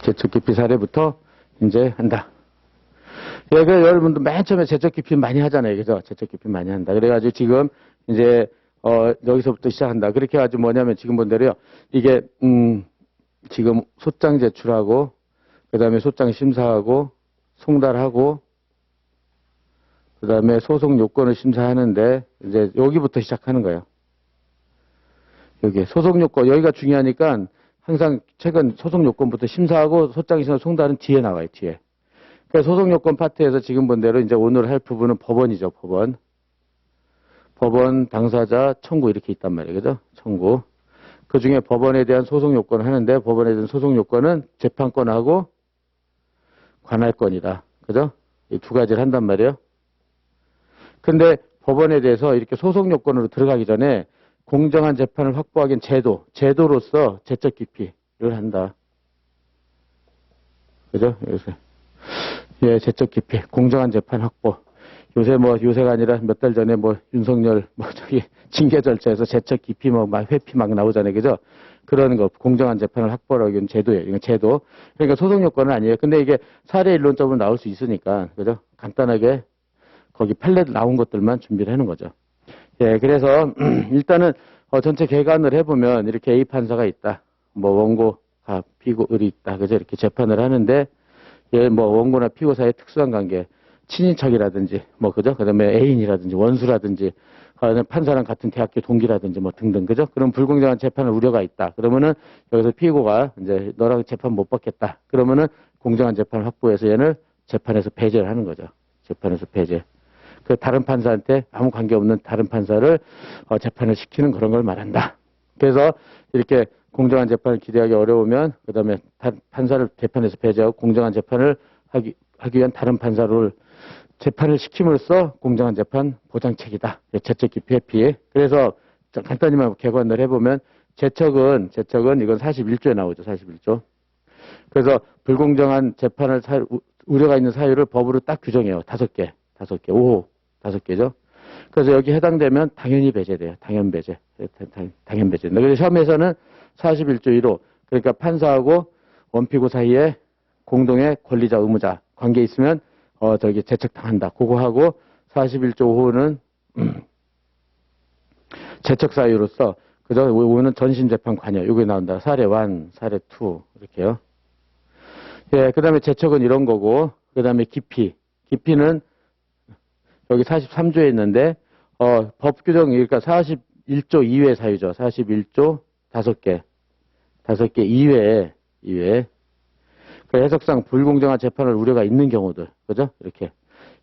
제적 깊이 사례부터 이제 한다. 예, 그 여러분도 맨 처음에 제적 깊이 많이 하잖아요. 그죠? 제적 깊이 많이 한다. 그래가지고 지금 이제 여기서부터 시작한다. 그렇게 해가지고 뭐냐면 지금 본 대로요. 이게, 지금 소장 제출하고, 그 다음에 소장 심사하고, 송달하고, 그 다음에 소송 요건을 심사하는데, 이제 여기부터 시작하는 거예요. 여기 소송 요건, 여기가 중요하니까 항상 최근 소송 요건부터 심사하고 소장 심사 송달은 뒤에 나와요, 뒤에. 그러니까 소송 요건 파트에서 지금 본 대로 이제 오늘 할 부분은 법원이죠, 법원. 법원, 당사자, 청구 이렇게 있단 말이에요, 그죠? 청구. 그 중에 법원에 대한 소송 요건을 하는데, 법원에 대한 소송 요건은 재판권하고 관할권이다. 그죠? 이 두 가지를 한단 말이에요. 근데 법원에 대해서 이렇게 소송 요건으로 들어가기 전에 공정한 재판을 확보하기엔 제도로서 제적 기피를 한다. 그죠? 요새. 예, 제적 기피, 공정한 재판 확보. 요새가 아니라 몇 달 전에 윤석열, 징계 절차에서 제적 기피 막 회피 막 나오잖아요. 그죠? 그런 거, 공정한 재판을 확보하기 위한 제도예요. 이건 제도. 그러니까 소송 요건은 아니에요. 근데 이게 사례 일론적으로 나올 수 있으니까, 그죠? 간단하게 거기 판례 나온 것들만 준비를 해놓은 거죠. 예, 그래서 일단은 전체 개관을 해보면 이렇게 A 판사가 있다. 원고가 피고을이 있다. 그죠? 이렇게 재판을 하는데, 예, 원고나 피고 사이의 특수한 관계, 친인척이라든지, 그죠? 그 다음에 애인이라든지, 원수라든지, 판사랑 같은 대학교 동기라든지, 등등, 그죠? 그럼 불공정한 재판을 우려가 있다. 그러면은 여기서 피고가 이제 너랑 재판 못 받겠다. 그러면은 공정한 재판을 확보해서 얘를 재판에서 배제를 하는 거죠. 재판에서 배제. 그 다른 판사한테 아무 관계없는 다른 판사를 재판을 시키는 그런 걸 말한다. 그래서 이렇게 공정한 재판을 기대하기 어려우면 그 다음에 판사를 재판에서 배제하고 공정한 재판을 하기 위한 다른 판사를 재판을 시킴으로써 공정한 재판 보장책이다. 제적 기피 회피. 그래서 간단히만 개관을 해보면 제척은 이건 41조에 나오죠. 41조. 그래서 불공정한 재판을 우려가 있는 사유를 법으로 딱 규정해요. 5개. 5죠. 그래서 여기 해당되면 당연히 배제돼요. 당연 배제. 당연 배제. 그래서 시험에서는 41조 1호. 그러니까 판사하고 원피고 사이에 공동의 권리자, 의무자 관계 있으면 제척당한다. 그거 하고 41조 5호는 제척 사유로서 그죠? 5호는 전심재판 관여. 이게 나온다. 사례 1, 사례 2 이렇게요. 예, 그다음에 제척은 이런 거고 그다음에 기피는 여기 43조에 있는데 법 규정이 그러니까 41조 이외 사유죠. 41조 5개 이외에 그 해석상 불공정한 재판을 우려가 있는 경우들, 그죠? 이렇게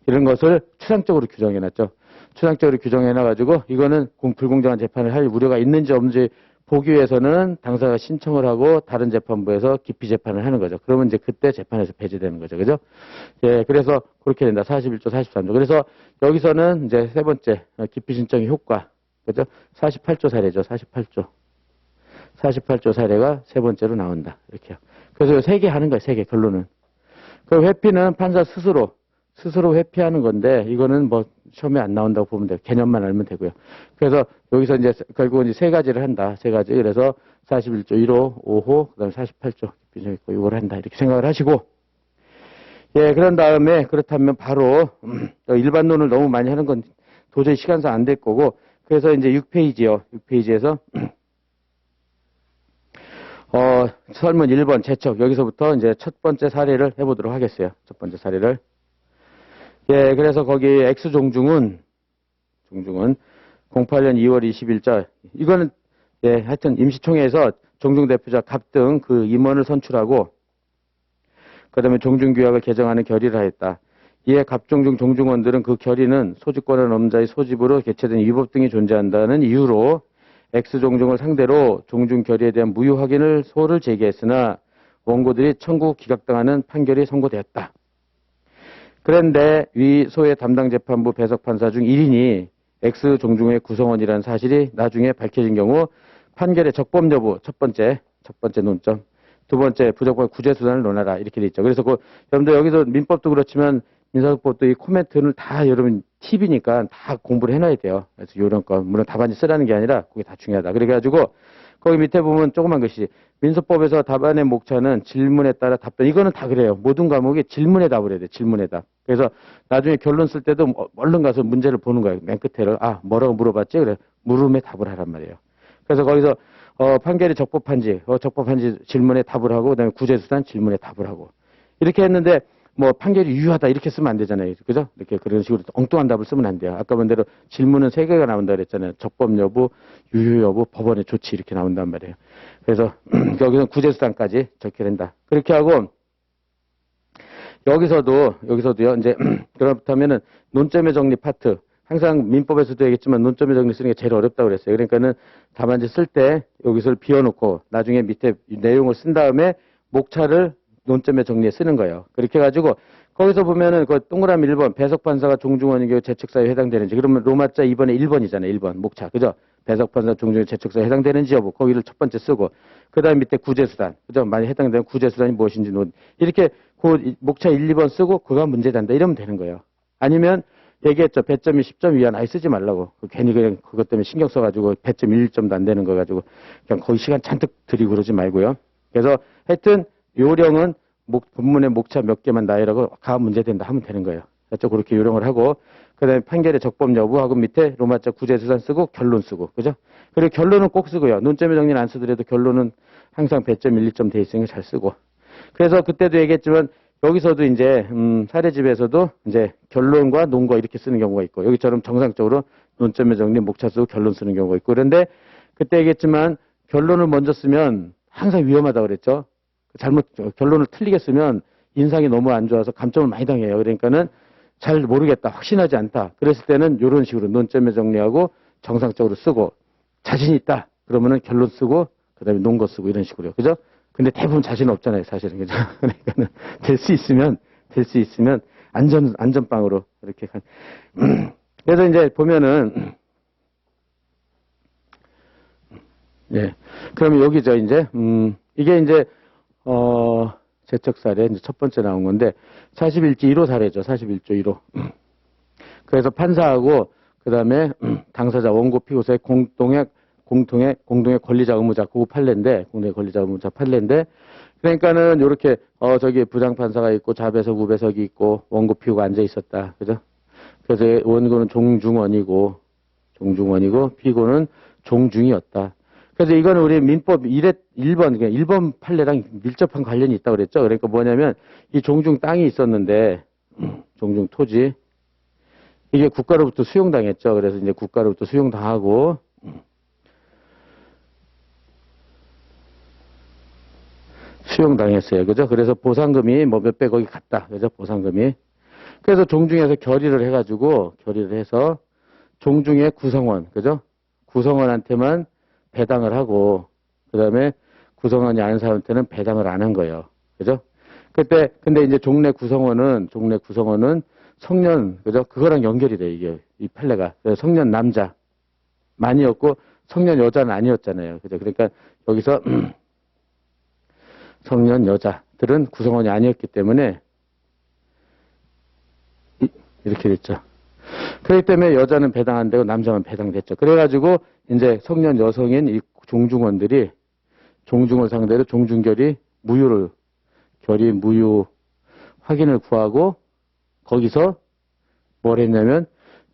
이런 것을 추상적으로 규정해놨죠. 추상적으로 규정해놔가지고 이거는 불공정한 재판을 할 우려가 있는지 없는지 보기 위해서는 당사가 신청을 하고 다른 재판부에서 기피 재판을 하는 거죠. 그러면 이제 그때 재판에서 배제되는 거죠, 그죠? 예, 그래서 그렇게 된다. 41조, 43조. 그래서 여기서는 이제 세 번째 기피 신청의 효과, 그죠? 48조 사례죠, 48조. 48조 사례가 세 번째로 나온다. 이렇게요. 그래서 3개 하는 거예요, 3개, 결론은. 그 회피는 판사 스스로 회피하는 건데, 이거는 시험에 안 나온다고 보면 돼요. 개념만 알면 되고요. 그래서 여기서 이제 결국은 이제 3가지를 한다. 3가지. 그래서 41조 1호, 5호, 그 다음에 48조 기피신청 있고, 이걸 한다. 이렇게 생각을 하시고, 예, 그런 다음에 그렇다면 바로, 일반론을 너무 많이 하는 건 도저히 시간상 안 될 거고, 그래서 이제 6페이지요. 6페이지에서, 설문 1번 제척. 여기서부터 이제 첫 번째 사례를 해보도록 하겠어요. 첫 번째 사례를. 예, 그래서 거기 X종중은 08년 2월 20일자. 이거는, 예, 하여튼 임시총회에서 종중대표자 갑등 그 임원을 선출하고, 그 다음에 종중규약을 개정하는 결의를 하였다. 이에 갑종중 종중원들은 그 결의는 소집권한 업자의 소집으로 개최된 위법 등이 존재한다는 이유로 X종중을 상대로 종중 결의에 대한 무효 확인을 소를 제기했으나 원고들이 청구 기각당하는 판결이 선고되었다. 그런데 위 소의 담당 재판부 배석 판사 중 1인이 X종중의 구성원이라는 사실이 나중에 밝혀진 경우 판결의 적법 여부 첫 번째 논점, 두 번째 부적법 구제 수단을 논하라 이렇게 돼 있죠. 그래서 여러분들 여기서 민법도 그렇지만 민사법도 이 코멘트는 다 여러분 팁이니까 다 공부를 해놔야 돼요. 그래서 이런 거 물론 답안지 쓰라는 게 아니라 그게 다 중요하다. 그래가지고 거기 밑에 보면 조그만 글씨 민소법에서 답안의 목차는 질문에 따라 답변. 이거는 다 그래요. 모든 과목이 질문에 답을 해야 돼. 질문에 답. 그래서 나중에 결론 쓸 때도 얼른 가서 문제를 보는 거예요. 맨 끝에를 뭐라고 물어봤지? 그래 물음에 답을 하란 말이에요. 그래서 거기서 판결이 적법한지, 적법한지 질문에 답을 하고, 그 다음에 구제수단 질문에 답을 하고. 이렇게 했는데, 뭐, 판결이 유효하다, 이렇게 쓰면 안 되잖아요. 그죠? 이렇게 그런 식으로 엉뚱한 답을 쓰면 안 돼요. 아까 본 대로 질문은 3개가 나온다 그랬잖아요. 적법 여부, 유효 여부, 법원의 조치, 이렇게 나온단 말이에요. 그래서, 여기서 구제수단까지 적게 된다. 그렇게 하고, 여기서도요, 이제, 그렇다면은, 논점의 정리 파트. 항상 민법에서도 얘기했지만 논점의 정리 쓰는 게 제일 어렵다고 그랬어요. 그러니까는 답안지 쓸 때 여기서 비워놓고 나중에 밑에 내용을 쓴 다음에 목차를 논점의 정리에 쓰는 거예요. 그렇게 해가지고 거기서 보면은 그 동그라미 1번 배석판사가 종중원인 경우 재척사유에 해당되는지 그러면 로마자 2번에 1번이잖아요. 1번 목차. 그죠? 배석판사 종중원 재척사유에 해당되는지 여부 거기를 첫 번째 쓰고 그 다음 밑에 구제수단. 그죠? 만약 해당되면 구제수단이 무엇인지 이렇게 그 목차 1, 2번 쓰고 그가 문제된다. 이러면 되는 거예요. 아니면 얘기했죠. 배점이 10점 이하 아예 쓰지 말라고. 괜히 그냥 그것 때문에 신경 써가지고 배점 1점도 안 되는 거 가지고 그냥 거기 시간 잔뜩 들이고 그러지 말고요. 그래서 하여튼 요령은 본문의 목차 몇 개만 나열하고 가 문제된다 하면 되는 거예요. 그렇죠? 그렇게 요령을 하고 그 다음에 판결의 적법 여부하고 밑에 로마자 구제수단 쓰고 결론 쓰고 그죠? 그리고 결론은 꼭 쓰고요. 논점의 정리는 안 쓰더라도 결론은 항상 배점 1, 2점 돼 있으니까 잘 쓰고 그래서 그때도 얘기했지만 여기서도 이제 사례집에서도 이제 결론과 논과 이렇게 쓰는 경우가 있고 여기처럼 정상적으로 논점의 정리 목차 쓰고 결론 쓰는 경우가 있고 그런데 그때 얘기했지만 결론을 먼저 쓰면 항상 위험하다고 그랬죠. 결론을 틀리게 쓰면 인상이 너무 안 좋아서 감점을 많이 당해요. 그러니까는 잘 모르겠다, 확신하지 않다. 그랬을 때는 이런 식으로 논점의 정리하고 정상적으로 쓰고 자신 있다. 그러면은 결론 쓰고 그다음에 논거 쓰고 이런 식으로요. 그죠? 근데 대부분 자신 없잖아요, 사실은. 그죠? 그러니까는 될 수 있으면 안전빵으로 이렇게 그래서 이제 보면은 예. 그러면 여기죠, 이제 이게 이제 재척 사례 이제 첫 번째 나온 건데 41조 1호 사례죠. 41조 1호. 그래서 판사하고 그다음에 당사자 원고 피고사의 공동의 권리자 의무자 그거 판례인데 공동의 권리자 의무자 판례인데 그러니까는 요렇게 저기 부장 판사가 있고 자배석 우배석이 있고 원고 피고가 앉아 있었다. 그죠? 그래서 원고는 종중원이고 피고는 종중이었다. 그래서 이거는 우리 민법 1번 판례랑 밀접한 관련이 있다고 그랬죠. 그러니까 뭐냐면 이 종중 땅이 있었는데 종중 토지 이게 국가로부터 수용당했죠. 그래서 이제 국가로부터 수용당하고 수용당했어요. 그죠? 그래서 보상금이 뭐 몇백억이 갔다. 그죠? 보상금이. 그래서 종중에서 결의를 해서 종중의 구성원, 그죠? 구성원한테만 배당을 하고, 그 다음에 구성원이 아닌 사람한테는 배당을 안 한 거예요. 그죠? 근데 이제 종래 구성원은 성년, 그죠? 그거랑 연결이 돼, 이게, 이 판례가. 그래서 성년 남자만이었고, 성년 여자는 아니었잖아요. 그죠? 그러니까 여기서, 성년 여자들은 구성원이 아니었기 때문에 이렇게 됐죠. 그렇기 때문에 여자는 배당 안 되고 남자만 배당됐죠. 그래가지고 이제 성년 여성인 이 종중원들이 종중을 상대로 종중결의 무효 확인을 구하고 거기서 뭘 했냐면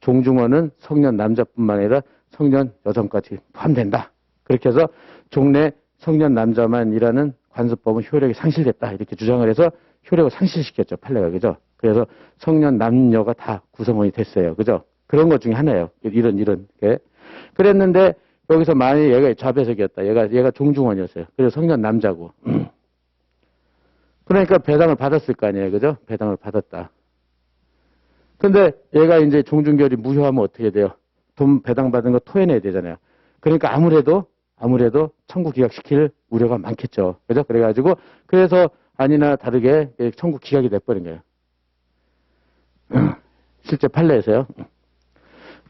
종중원은 성년 남자뿐만 아니라 성년 여성까지 포함된다. 그렇게 해서 종래 성년 남자만 일하는 관습법은 효력이 상실됐다. 이렇게 주장을 해서 효력을 상실시켰죠. 판례가. 그죠? 그래서 성년 남녀가 다 구성원이 됐어요. 그죠? 그런 것 중에 하나예요. 이런 게. 그랬는데 여기서 만약에 얘가 좌배석이었다. 얘가 종중원이었어요. 그래서 성년 남자고. 그러니까 배당을 받았을 거 아니에요. 그죠? 배당을 받았다. 근데 얘가 이제 종중결이 무효하면 어떻게 돼요? 돈 배당 받은 거 토해내야 되잖아요. 그러니까 아무래도 청구 기각시킬 우려가 많겠죠. 그죠? 그래서 아니나 다르게 청구 기각이 돼버린 거예요. 실제 판례에서요.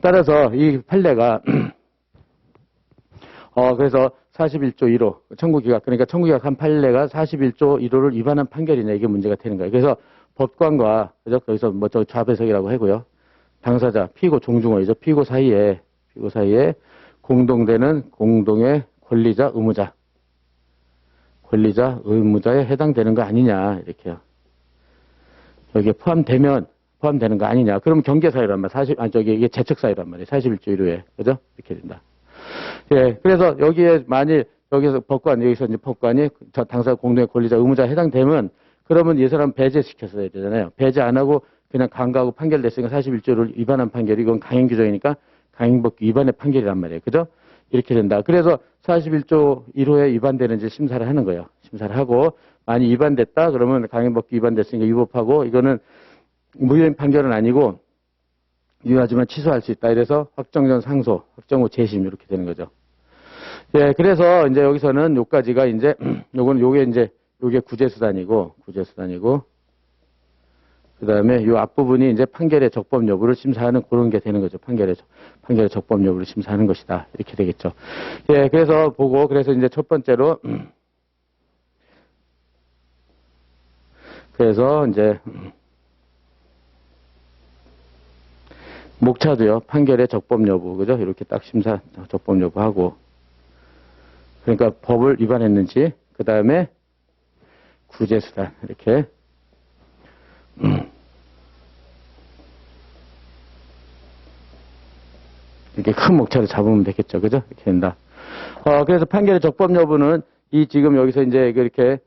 따라서 이 판례가 그래서 41조 1호 청구 기각 그러니까 청구 기각한 판례가 41조 1호를 위반한 판결이냐 이게 문제가 되는 거예요. 그래서 법관과 그죠? 거기서 뭐 저 좌배석이라고 하고요. 당사자 피고 종중원이죠. 피고 사이에 공동되는 공동의 권리자 의무자에 해당되는 거 아니냐 이렇게요. 여기에 포함되는 거 아니냐. 그럼 경계사유란 말이야. 이게 재척사유란 말이에요. 41조 1호에. 그죠? 이렇게 된다. 예. 그래서 여기에 만일 여기서 법관, 여기서 이제 법관이 당사자 공동의 권리자 의무자에 해당되면 그러면 이 사람 배제시켰어야 되잖아요. 배제 안 하고 그냥 강가하고 판결됐으니까 41조를 위반한 판결이 이건 강행 규정이니까 강행법규 위반의 판결이란 말이에요. 그죠? 이렇게 된다. 그래서 41조 1호에 위반되는지 심사를 하는 거예요. 심사를 하고 만약 위반됐다 그러면 강행법규 위반됐으니까 위법하고 이거는 무효인 판결은 아니고 유효하지만 취소할 수 있다. 이래서 확정 전 상소, 확정 후 재심 이렇게 되는 거죠. 예, 그래서 이제 여기서는 요까지가 이제 요게 구제수단이고 그다음에 요 앞부분이 이제 판결의 적법 여부를 심사하는 그런 게 되는 거죠. 판결의 적법 여부를 심사하는 것이다. 이렇게 되겠죠. 예, 그래서 이제 첫 번째로 그래서 이제 목차도요. 판결의 적법 여부, 그죠? 이렇게 딱 심사 적법 여부하고 그러니까 법을 위반했는지 그다음에 구제수단 이렇게 이렇게 큰 목차를 잡으면 되겠죠. 그죠? 이렇게 된다. 그래서 판결의 적법 여부는 이 지금 여기서 이제 이렇게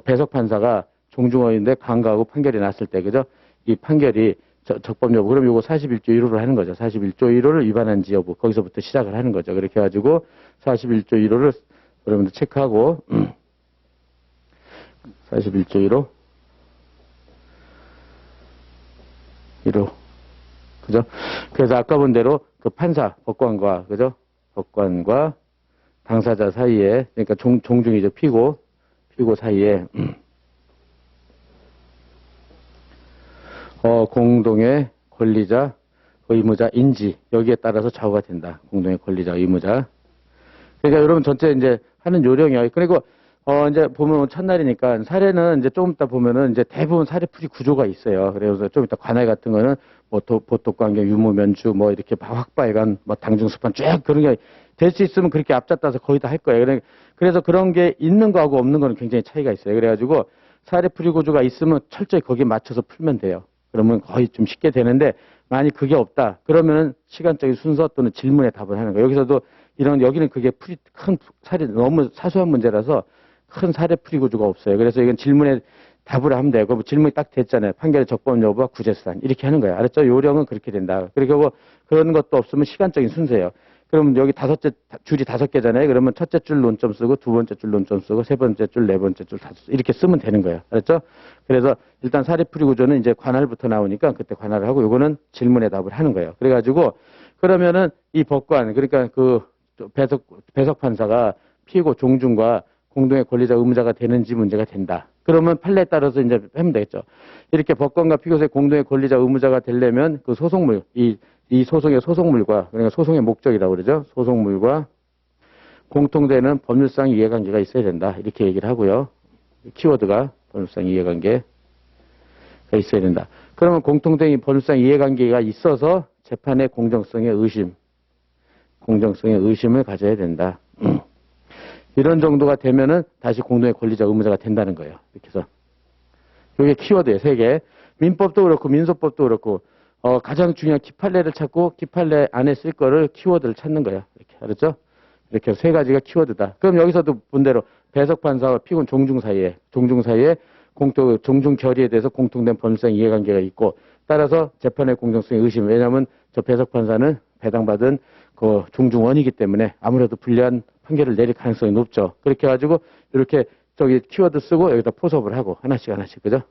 배석 판사가 종중어인데 강가하고 판결이 났을 때 그죠? 이 판결이 적법 여부. 그럼 요거 41조 1호를 하는 거죠. 41조 1호를 위반한지 여부. 거기서부터 시작을 하는 거죠. 그렇게 해가지고 41조 1호를 여러분들 체크하고 41조 1호. 그죠? 그래서 아까 본 대로 그 판사, 법관과, 그죠? 법관과 당사자 사이에, 그러니까 종중이죠. 피고 사이에, 공동의 권리자, 의무자, 인지. 여기에 따라서 좌우가 된다. 공동의 권리자, 의무자. 그러니까 여러분 전체 이제 하는 요령이에요. 그리고 이제 보면 첫날이니까 사례는 이제 조금 이따 보면은 이제 대부분 사례 풀이 구조가 있어요. 그래서 좀 이따 관할 같은 거는 뭐 보톡관계, 유무, 면주 뭐 이렇게 확발간, 뭐 당중수판 쭉 그런 게 될 수 있으면 그렇게 앞잡다서 거의 다 할 거예요. 그래서 그런 게 있는 거하고 없는 거는 굉장히 차이가 있어요. 그래가지고 사례 풀이 구조가 있으면 철저히 거기에 맞춰서 풀면 돼요. 그러면 거의 좀 쉽게 되는데 만약 그게 없다. 그러면은 시간적인 순서 또는 질문에 답을 하는 거예요. 여기서도 여기는 그게 큰 사례 너무 사소한 문제라서 큰 사례 풀이 구조가 없어요. 그래서 이건 질문에 답을 하면 되고, 질문이 딱 됐잖아요. 판결의 적법 여부와 구제수단. 이렇게 하는 거예요. 알았죠? 요령은 그렇게 된다. 그리고 그런 것도 없으면 시간적인 순서예요. 그럼 여기 줄이 5개잖아요. 그러면 첫째 줄 논점 쓰고, 두 번째 줄 논점 쓰고, 세 번째 줄, 네 번째 줄 이렇게 쓰면 되는 거예요. 알았죠? 그래서 일단 사례 풀이 구조는 이제 관할부터 나오니까 그때 관할을 하고, 요거는 질문에 답을 하는 거예요. 그래가지고, 그러면은 이 법관, 그러니까 그 배석 판사가 피고 종중과 공동의 권리자 의무자가 되는지 문제가 된다. 그러면 판례에 따라서 이제 하면 되겠죠. 이렇게 법관과 피고사의 공동의 권리자 의무자가 되려면 그 소송물, 이 소송의 소송물과, 그러니까 소송의 목적이라고 그러죠. 소송물과 공통되는 법률상 이해관계가 있어야 된다. 이렇게 얘기를 하고요. 키워드가 법률상 이해관계가 있어야 된다. 그러면 공통된 법률상 이해관계가 있어서 재판의 공정성의 의심을 가져야 된다. 이런 정도가 되면은 다시 공동의 권리자 의무자가 된다는 거예요. 이렇게 해서. 이게 키워드예요. 3개. 민법도 그렇고 민소법도 그렇고 가장 중요한 기판례를 찾고 기판례 안에 쓸 거를 키워드를 찾는 거예요. 이렇게 알았죠? 이렇게 3가지가 키워드다. 그럼 여기서도 본대로 배석 판사와 피고인 종중 사이에 종중 결의에 대해서 공통된 법률상 이해관계가 있고 따라서 재판의 공정성의 의심. 왜냐하면 저 배석 판사는 배당받은 그 종중원이기 때문에 아무래도 불리한 판결을 내릴 가능성이 높죠. 그렇게 해가지고 이렇게 저기 키워드 쓰고 여기다 포섭을 하고 하나씩 그죠?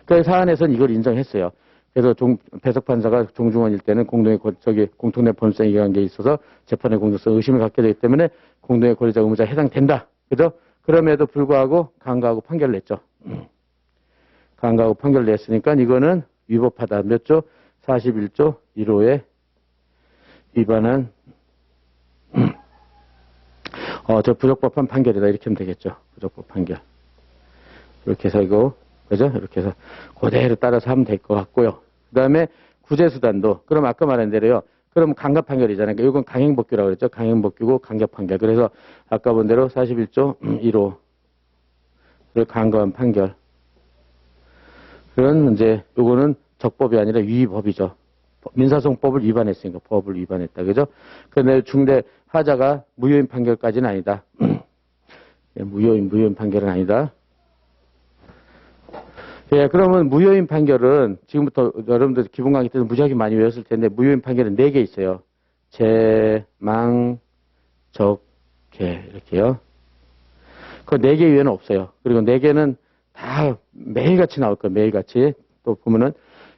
그래서 사안에서는 이걸 인정했어요. 그래서 배석 판사가 종중원일 때는 공통된 법률상 이해관계에 있어서 재판의 공정성 의심을 갖게 되기 때문에 공동의 권리자 의무자에 해당된다. 그죠? 그럼에도 불구하고 강가하고 판결을 냈죠. 강가하고 판결을 냈으니까 이거는 위법하다. 몇 조? 41조 1호에 위반한 저 부적법한 판결이다. 이렇게 하면 되겠죠. 부적법 판결. 이렇게 해서 이거, 그죠? 이렇게 해서 그대로 따라서 하면 될 것 같고요. 그 다음에 구제수단도, 그럼 아까 말한 대로요. 그럼 강간 판결이잖아요. 그러니까 이건 강행법규라고 그랬죠. 강행법규고 강력 판결. 그래서 아까 본 대로 41조 1호. 강간 판결. 그런 이제 요거는 적법이 아니라 위법이죠. 민사소송법을 위반했으니까 법을 위반했다. 그죠? 그런데 중대 하자가 무효인 판결까지는 아니다. 무효인 판결은 아니다. 예, 그러면 무효인 판결은 지금부터 여러분들 기본 강의 때도 무지하게 많이 외웠을 텐데 무효인 판결은 4개 있어요. 재, 망, 적, 개 이렇게요. 그 4개 이외에는 없어요. 그리고 4개는 다 매일같이 나올 거예요. 매일같이. 또 보면은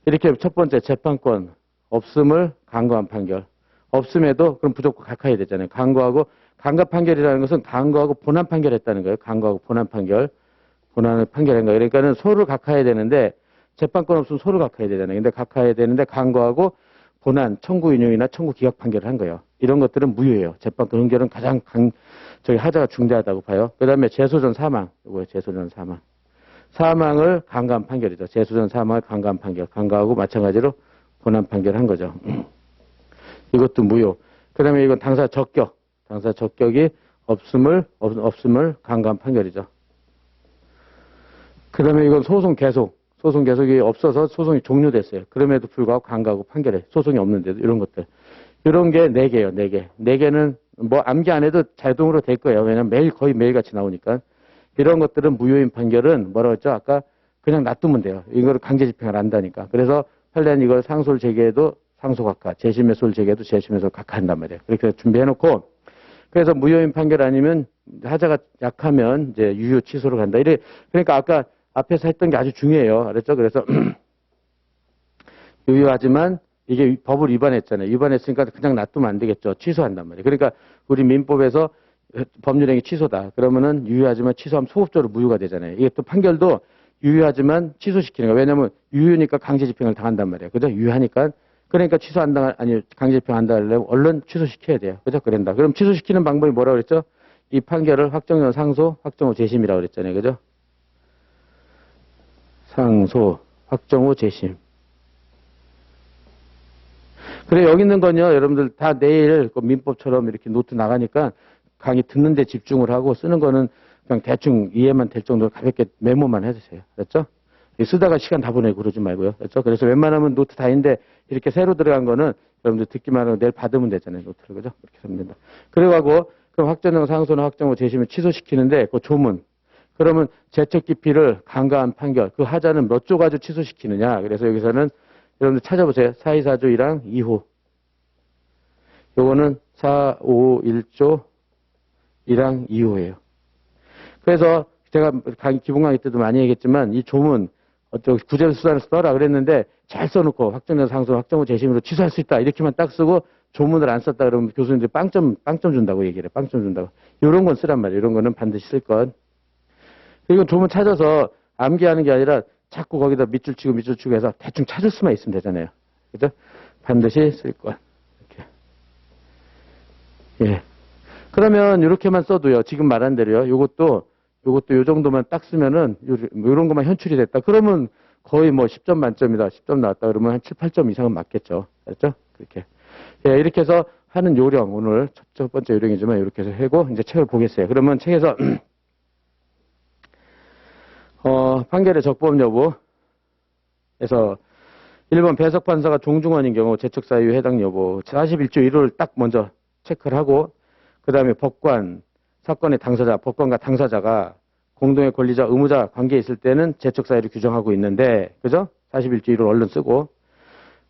이렇게 첫 번째 재판권 없음을 강구한 판결. 없음에도 그럼 무조건 각하해야 되잖아요. 강구하고 강가 판결이라는 것은 강구하고 본안 판결했다는 거예요. 강구하고 본안 판결. 본안을 판결한 거예요. 그러니까는 소를 각하해야 되는데 재판권 없으면 소를 각하해야 되잖아요. 근데 각하해야 되는데 강구하고 본안, 청구 인용이나 청구 기각 판결을 한 거예요. 이런 것들은 무효예요. 재판권 흥결은 가장 저희 하자가 중대하다고 봐요. 그 다음에 재소전 사망. 이거예요. 재소전 사망. 사망을 강간 판결이죠. 재소전 사망을 강간 판결. 강가하고 마찬가지로 본안 판결한 거죠. 이것도 무효. 그 다음에 이건 당사 적격. 당사 적격이 없음을 강간 판결이죠. 그 다음에 이건 소송 계속. 소송 계속이 없어서 소송이 종료됐어요. 그럼에도 불구하고 강가하고 판결해. 소송이 없는데도 이런 것들. 이런 게 4개예요. 4개. 4개는 뭐 암기 안 해도 자동으로 될 거예요. 왜냐면 거의 매일같이 나오니까. 이런 것들은 무효인 판결은 뭐라고 했죠? 아까 그냥 놔두면 돼요. 이거를 강제 집행을 한다니까. 그래서 판례는 이걸 상소를 제기해도 상소각하, 재심의 소를 제기해도 재심의 소를 각하한단 말이에요. 그렇게 준비해놓고 그래서 무효인 판결 아니면 하자가 약하면 이제 유효 취소로 간다. 그러니까 아까 앞에서 했던 게 아주 중요해요. 알았죠? 그래서 유효하지만 이게 법을 위반했잖아요. 위반했으니까 그냥 놔두면 안 되겠죠. 취소한단 말이에요. 그러니까 우리 민법에서 법률행위 취소다. 그러면은 유효하지만 취소하면 소급적으로 무효가 되잖아요. 이게 또 판결도 유효하지만 취소시키는 거예요. 왜냐면 유효니까 강제 집행을 당한단 말이에요. 그죠? 유효하니까. 그러니까 강제 집행한다 하려면 얼른 취소시켜야 돼요. 그죠? 그런다. 그럼 취소시키는 방법이 뭐라고 그랬죠? 이 판결을 확정 후 상소, 확정 후 재심이라고 그랬잖아요. 그죠? 상소, 확정 후 재심. 그래, 여기 있는 건요, 여러분들 다 내일 민법처럼 이렇게 노트 나가니까 강의 듣는 데 집중을 하고 쓰는 거는 그냥 대충 이해만 될 정도로 가볍게 메모만 해주세요. 그렇죠? 쓰다가 시간 다 보내고 그러지 말고요. 그렇죠? 그래서 웬만하면 노트 다 있는데 이렇게 새로 들어간 거는 여러분들 듣기만 하고 내일 받으면 되잖아요. 노트를. 그죠? 그렇게 하면 된다. 그래가고 그럼 확정형 상소나 확정 후 재심을 취소시키는데 그 조문. 그러면 재책 기피를 강가한 판결. 그 하자는 몇 조 가지고 취소시키느냐. 그래서 여기서는 여러분들 찾아보세요. 424조 1항 2호. 요거는 451조 1항 2호예요. 그래서 제가 기본 강의 때도 많이 얘기했지만 이 조문 구제를 수단을 써라 그랬는데 잘 써놓고 확정된 상소 확정 후 재심으로 취소할 수 있다 이렇게만 딱 쓰고 조문을 안 썼다 그러면 교수님들이 빵점 준다고 얘기를 해. 빵점 준다고. 이런 건 쓰란 말이에요. 이런 거는 반드시 쓸 것. 이건 조문 찾아서 암기하는 게 아니라 자꾸 거기다 밑줄 치고 해서 대충 찾을 수만 있으면 되잖아요. 그죠? 반드시 쓸 것. 이렇게. 예. 그러면 이렇게만 써도요. 지금 말한 대로요. 요것도 요 정도만 딱 쓰면은 요런 것만 현출이 됐다. 그러면 거의 뭐 10점 만점이다. 10점 나왔다. 그러면 한 7, 8점 이상은 맞겠죠. 알았죠? 그렇게. 예, 이렇게 해서 하는 요령 오늘 첫 번째 요령이지만 이렇게 해서 하고 이제 책을 보겠어요. 그러면 책에서 판결의 적법 여부에서 1번 배석 판사가 종중원인 경우 재척 사유 해당 여부 41조 1호를 딱 먼저 체크를 하고 그 다음에 법관 사건의 당사자, 법관과 당사자가 공동의 권리자, 의무자 관계에 있을 때는 재척 사유를 규정하고 있는데, 그죠? 41조 1호를 얼른 쓰고,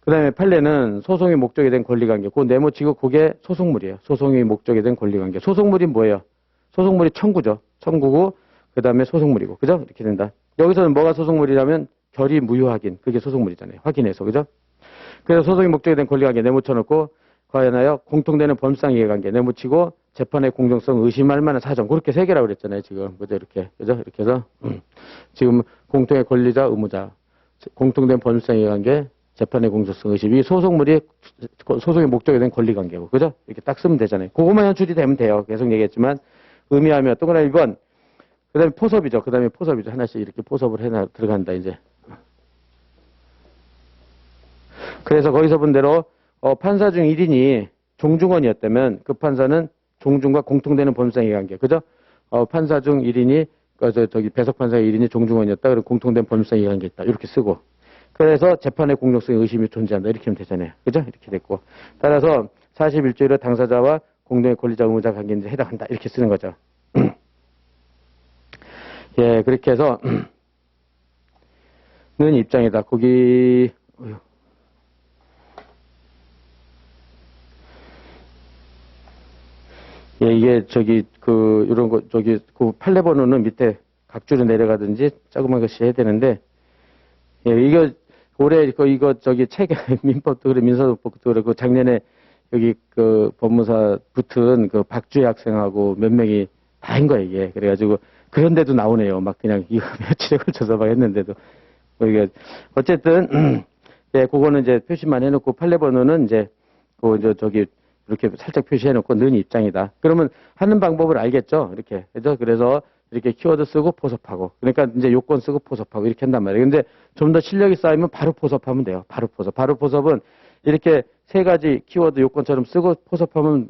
그 다음에 판례는 소송의 목적에 대한 권리관계, 그거 네모치고 그게 소송물이에요. 소송의 목적에 대한 권리관계. 소송물이 뭐예요? 소송물이 청구죠. 청구고, 그 다음에 소송물이고, 그죠? 이렇게 된다. 여기서는 뭐가 소송물이라면 결의 무효 확인, 그게 소송물이잖아요. 확인해서, 그죠? 그래서 소송의 목적에 대한 권리관계 네모쳐놓고, 과연하여 공통되는 법상 이해관계 네모치고 재판의 공정성 의심할 만한 사정 그렇게 3개라고 그랬잖아요. 지금 그죠? 이렇게 그죠? 이렇게 해서 지금 공통의 권리자 의무자 공통된 법상 이해관계 재판의 공정성 의심 이 소송물이 소송의 목적에 대한 권리관계고 그죠? 이렇게 딱 쓰면 되잖아요. 그것만 현출이 되면 돼요. 계속 얘기했지만 의미하며 동그라미 1번 그다음에 포섭이죠. 그다음에 포섭이죠. 하나씩 이렇게 포섭을 해 들어간다 이제. 그래서 거기서 본 대로 판사 중 1인이 종중원이었다면 그 판사는 종중과 공통되는 법상 이해관계. 그죠? 판사 중 1인이 배석 판사 1인이 종중원이었다. 그리고 공통된 법상 이해관계 있다. 이렇게 쓰고. 그래서 재판의 공정성에 의심이 존재한다. 이렇게 하면 되잖아요. 그죠? 이렇게 됐고. 따라서 41조로 당사자와 공동의 권리자 의무자 관계에 해당한다. 이렇게 쓰는 거죠. 예, 그렇게 해서 는 입장이다. 거기 예, 이게 이런 거 그 판례 번호는 밑에 각주로 내려가든지 조그만 것이 해야 되는데 예, 이거 올해 이거 책 민법도 그래 민사법도 그렇고 작년에 여기 그 법무사 붙은 그 박주혜 학생하고 몇 명이 다 한 거야 이게. 그래가지고 그런데도 나오네요. 막 그냥 이거 며칠에 걸쳐서 막 했는데도 이게 어쨌든 예, 그거는 이제 표시만 해놓고 판례 번호는 이제 이렇게 살짝 표시해놓고 는 입장이다. 그러면 하는 방법을 알겠죠? 이렇게. 그래서 이렇게 키워드 쓰고 포섭하고. 그러니까 이제 요건 쓰고 포섭하고 이렇게 한단 말이에요. 근데 좀 더 실력이 쌓이면 바로 포섭하면 돼요. 바로 포섭. 바로 포섭은 이렇게 세 가지 키워드 요건처럼 쓰고 포섭하면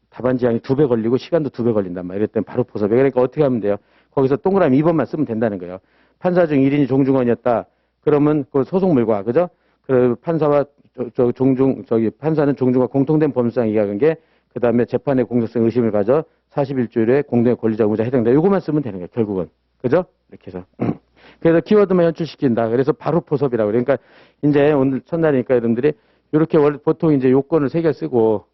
답안 지향이 2배 걸리고 시간도 2배 걸린단 말이에요. 이럴 땐 바로 포섭이에요. 그러니까 어떻게 하면 돼요? 거기서 동그라미 2번만 쓰면 된다는 거예요. 판사 중 1인이 종중원이었다. 그러면 그 소송물과, 그죠? 그 판사와 판사는 종중과 공통된 범죄상 이야기한 게, 그 다음에 재판의 공정성 의심을 가져 41조의 공동의 권리자 의무자 해당된다. 요거만 쓰면 되는 거예요, 결국은. 그죠? 이렇게 해서. 그래서 키워드만 연출시킨다. 그래서 바로 포섭이라고. 그러니까 이제 오늘 첫날이니까 여러분들이 이렇게 원래 보통 이제 요건을 3개 쓰고,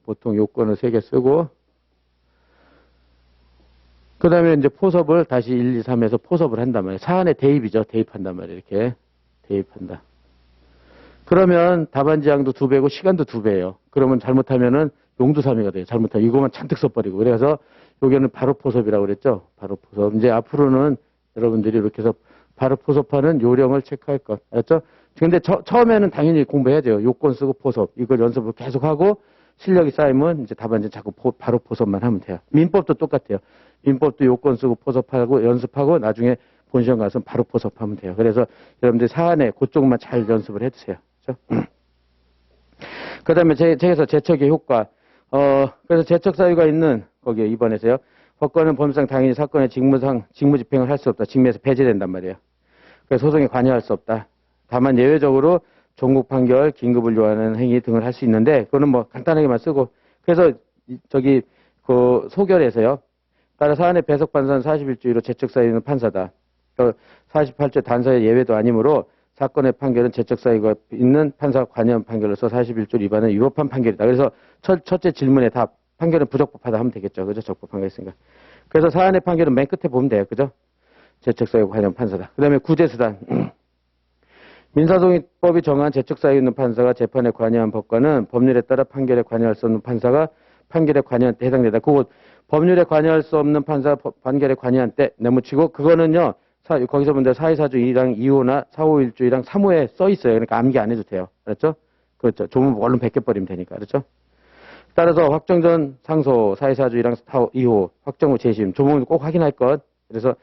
그 다음에 이제 포섭을 다시 1, 2, 3에서 포섭을 한단 말이에요. 사안에 대입이죠. 대입한단 말이에요. 이렇게. 대입한다. 그러면 답안 지향도 2배고 시간도 2배예요. 그러면 잘못하면은 용두사미가 돼요. 잘못하면 이거만 잔뜩 써버리고. 그래서 여기는 바로 포섭이라고 그랬죠. 바로 포섭. 이제 앞으로는 여러분들이 이렇게 해서 바로 포섭하는 요령을 체크할 것. 알았죠? 근데 처음에는 당연히 공부해야 돼요. 요건 쓰고 포섭. 이걸 연습을 계속 하고 실력이 쌓이면 이제 답안지 자꾸 바로 포섭만 하면 돼요. 민법도 똑같아요. 민법도 요건 쓰고 포섭하고 연습하고 나중에 본시험 가서 바로 포섭하면 돼요. 그래서 여러분들 사안에 그쪽만 잘 연습을 해주세요. 그렇죠? 그 다음에 책에서 제척의 효과. 그래서 제척 사유가 있는, 거기에 2번에서요. 법관은 법률상 당연히 사건의 직무 집행을 할 수 없다. 직무에서 배제된단 말이에요. 그래서 소송에 관여할 수 없다. 다만 예외적으로 종국 판결, 긴급을 요하는 행위 등을 할 수 있는데, 그거는 뭐 간단하게만 쓰고, 그래서 그 소결에서요. 따라 사안의 배석 판사는 41조로 제척 사유는 판사다. 48조 단서의 예외도 아니므로 사건의 판결은 제척 사유가 있는 판사 관여한 판결로서 41조 위반은 위법한 판결이다. 그래서 첫째 질문의 답, 판결은 부적법하다 하면 되겠죠. 그죠? 적법한 거 있으니까. 그래서 사안의 판결은 맨 끝에 보면 돼요. 그죠? 제척 사유가 관여한 판사다. 그 다음에 구제수단. 민사소송법이 정한 제척 사유 있는 판사가 재판에 관여한 법관은 법률에 따라 판결에 관여할 수 없는 판사가 판결에 관여한 때 해당된다. 그거 법률에 관여할 수 없는 판사 판결에 관여한 때 내묻히고, 그거는요. 거기서 본대 424조 1랑 2호나 451조 1랑 3호에 써 있어요. 그러니까 암기 안 해도 돼요. 알았죠? 그렇죠. 조문 얼른 베껴버리면 되니까. 그렇죠? 따라서 확정 전 상소 424조 1랑 2호 확정 후 재심 조문을 꼭 확인할 것. 그래서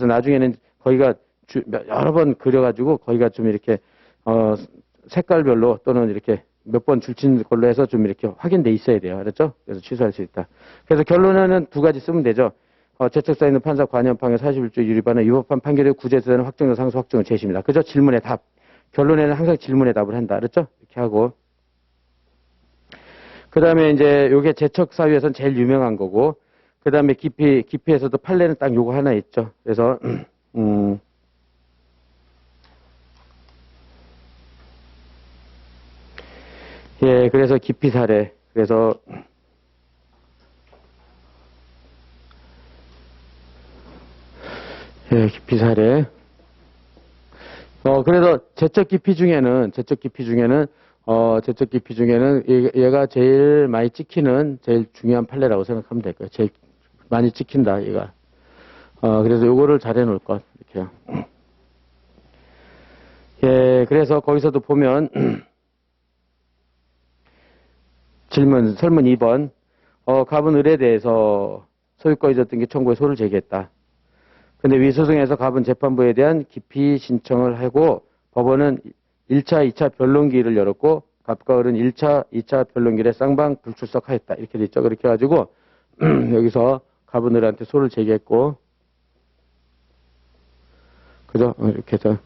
나중에는 거기가 여러 번 그려가지고 거기가 좀 이렇게 색깔별로 또는 이렇게 몇 번 줄친 걸로 해서 좀 이렇게 확인돼 있어야 돼요. 알았죠? 그래서 취소할 수 있다. 그래서 결론에는 2가지 쓰면 되죠. 제척사 있는 판사 관여한 판결 41조 위반은 위법한 판결의 구제수단은 확정전 상소 확정은 제시입니다. 그죠? 질문의 답. 결론에는 항상 질문의 답을 한다. 알았죠? 이렇게 하고. 그 다음에 이제 요게 제척 사유에서는 제일 유명한 거고, 그 다음에 기피에서도 판례는 딱 요거 하나 있죠. 그래서, 예, 그래서 기피 사례. 그래서, 예, 기피 사례. 그래서 제척 기피 중에는 얘가 제일 많이 찍히는 제일 중요한 판례라고 생각하면 될 거예요. 제일 많이 찍힌다, 얘가. 그래서 요거를 잘 해놓을 것. 이렇게요. 예, 그래서 거기서도 보면, 설문 2번. 갑은 을에 대해서 소유권 잊었던 게 청구에 소를 제기했다. 근데 위소송에서 갑은 재판부에 대한 기피 신청을 하고 법원은 1차, 2차 변론기를 열었고 갑과 을은 1차, 2차 변론기에 쌍방 불출석하였다. 이렇게 돼 있죠. 그렇게 해가지고 여기서 갑은 을한테 소를 제기했고, 그죠? 이렇게 해서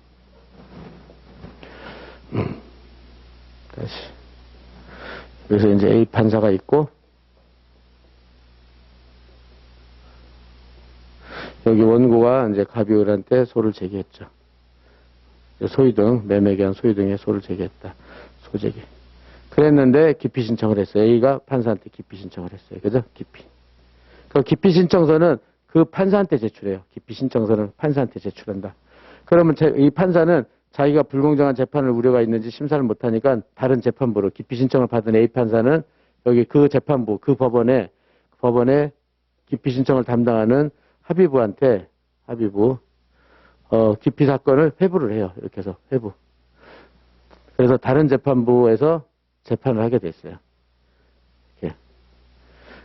그래서 이제 A 판사가 있고, 여기 원고가 이제 갑이을한테 소를 제기했죠. 소유등, 매매에 대한 소유등에 소를 제기했다. 소제기. 그랬는데 기피 신청을 했어요. A가 판사한테 기피 신청을 했어요. 그죠? 기피. 그 기피 신청서는 그 판사한테 제출해요. 기피 신청서는 판사한테 제출한다. 그러면 이 판사는 자기가 불공정한 재판을 우려가 있는지 심사를 못하니까 다른 재판부로 기피 신청을 받은 A 판사는 여기 그 재판부, 그 법원에 기피 신청을 담당하는 합의부한테 기피 사건을 회부를 해요. 이렇게 해서 회부. 그래서 다른 재판부에서 재판을 하게 됐어요. 이렇게.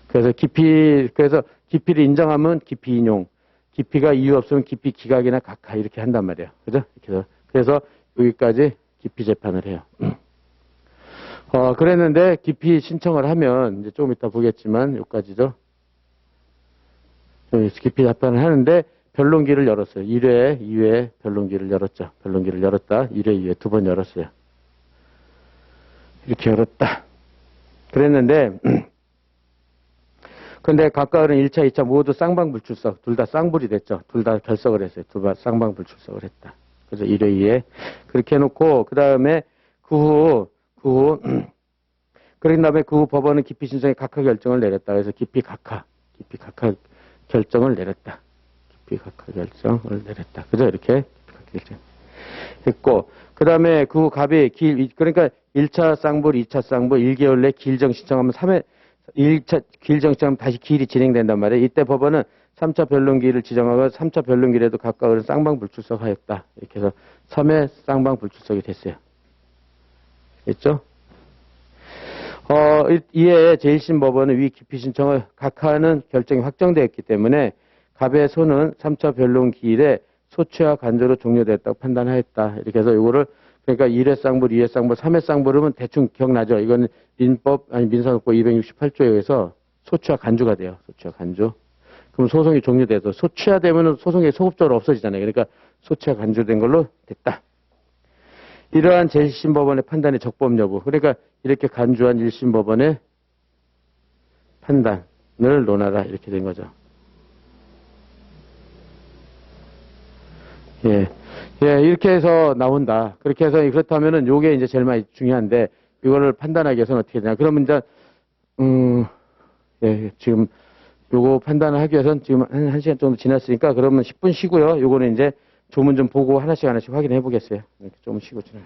그래서 기피를 인정하면 기피 인용, 기피가 이유 없으면 기피 기각이나 각하 이렇게 한단 말이에요. 그죠? 이렇게 해서. 그래서 여기까지 기피 재판을 해요. 그랬는데 기피 신청을 하면 이제 조금 이따 보겠지만 여기까지죠. 기피 재판을 하는데 변론기를 열었어요. 1회, 2회 변론기를 열었죠. 변론기를 열었다. 1회, 2회 두 번 열었어요. 이렇게 열었다. 그랬는데 근데 각각은 1차, 2차 모두 쌍방불출석, 둘 다 쌍불이 됐죠. 둘 다 결석을 했어요. 둘 다 쌍방불출석을 했다. 그래서 1회, 2회 그렇게 해놓고 그 다음에 그 후 법원은 기피 신청에 각하 결정을 내렸다. 그래서 기피 각하 결정을 내렸다. 기피 각하 결정을 내렸다. 그죠? 이렇게 기피 각하 결정 했고 그 다음에 그 후 갑이 그러니까 1차 쌍불, 2차 쌍불 1개월 내 기일정 신청하면 1차 기일정 신청하면 다시 기일이 진행된단 말이에요. 이때 법원은 3차 변론기일을 지정하고 3차 변론기일에도 각각은 쌍방불출석하였다. 이렇게 해서 3회 쌍방불출석이 됐어요. 됐죠? 이에 제1심 법원은 위 기피 신청을 각하하는 결정이 확정되었기 때문에 갑의 소는 3차 변론 기일에 소취와 간조로 종료됐다고 판단하였다. 이렇게 해서 이거를 그러니까 1회 쌍불, 2회 쌍불, 3회 쌍불은 대충 기억나죠? 이건 민사소법 268조에 의해서 소취와 간주가 돼요. 소취와 간주. 그럼 소송이 종료돼서 소취화되면 소송이 소급적으로 없어지잖아요. 그러니까 소취와 간주된 걸로 됐다. 이러한 제1심 법원의 판단의 적법 여부. 그러니까 이렇게 간주한 1심 법원의 판단을 논하라. 이렇게 된 거죠. 예. 예, 이렇게 해서 나온다. 그렇게 해서 그렇다면은 요게 이제 제일 많이 중요한데 이거를 판단하기 위해서는 어떻게 되냐. 그러면 이제, 예, 지금 요거 판단을 하기 위해서는 지금 한 시간 정도 지났으니까 그러면 10분 쉬고요. 요거는 이제 조문 좀 보고 하나씩 확인해 보겠어요. 이렇게 좀 쉬고 지나요.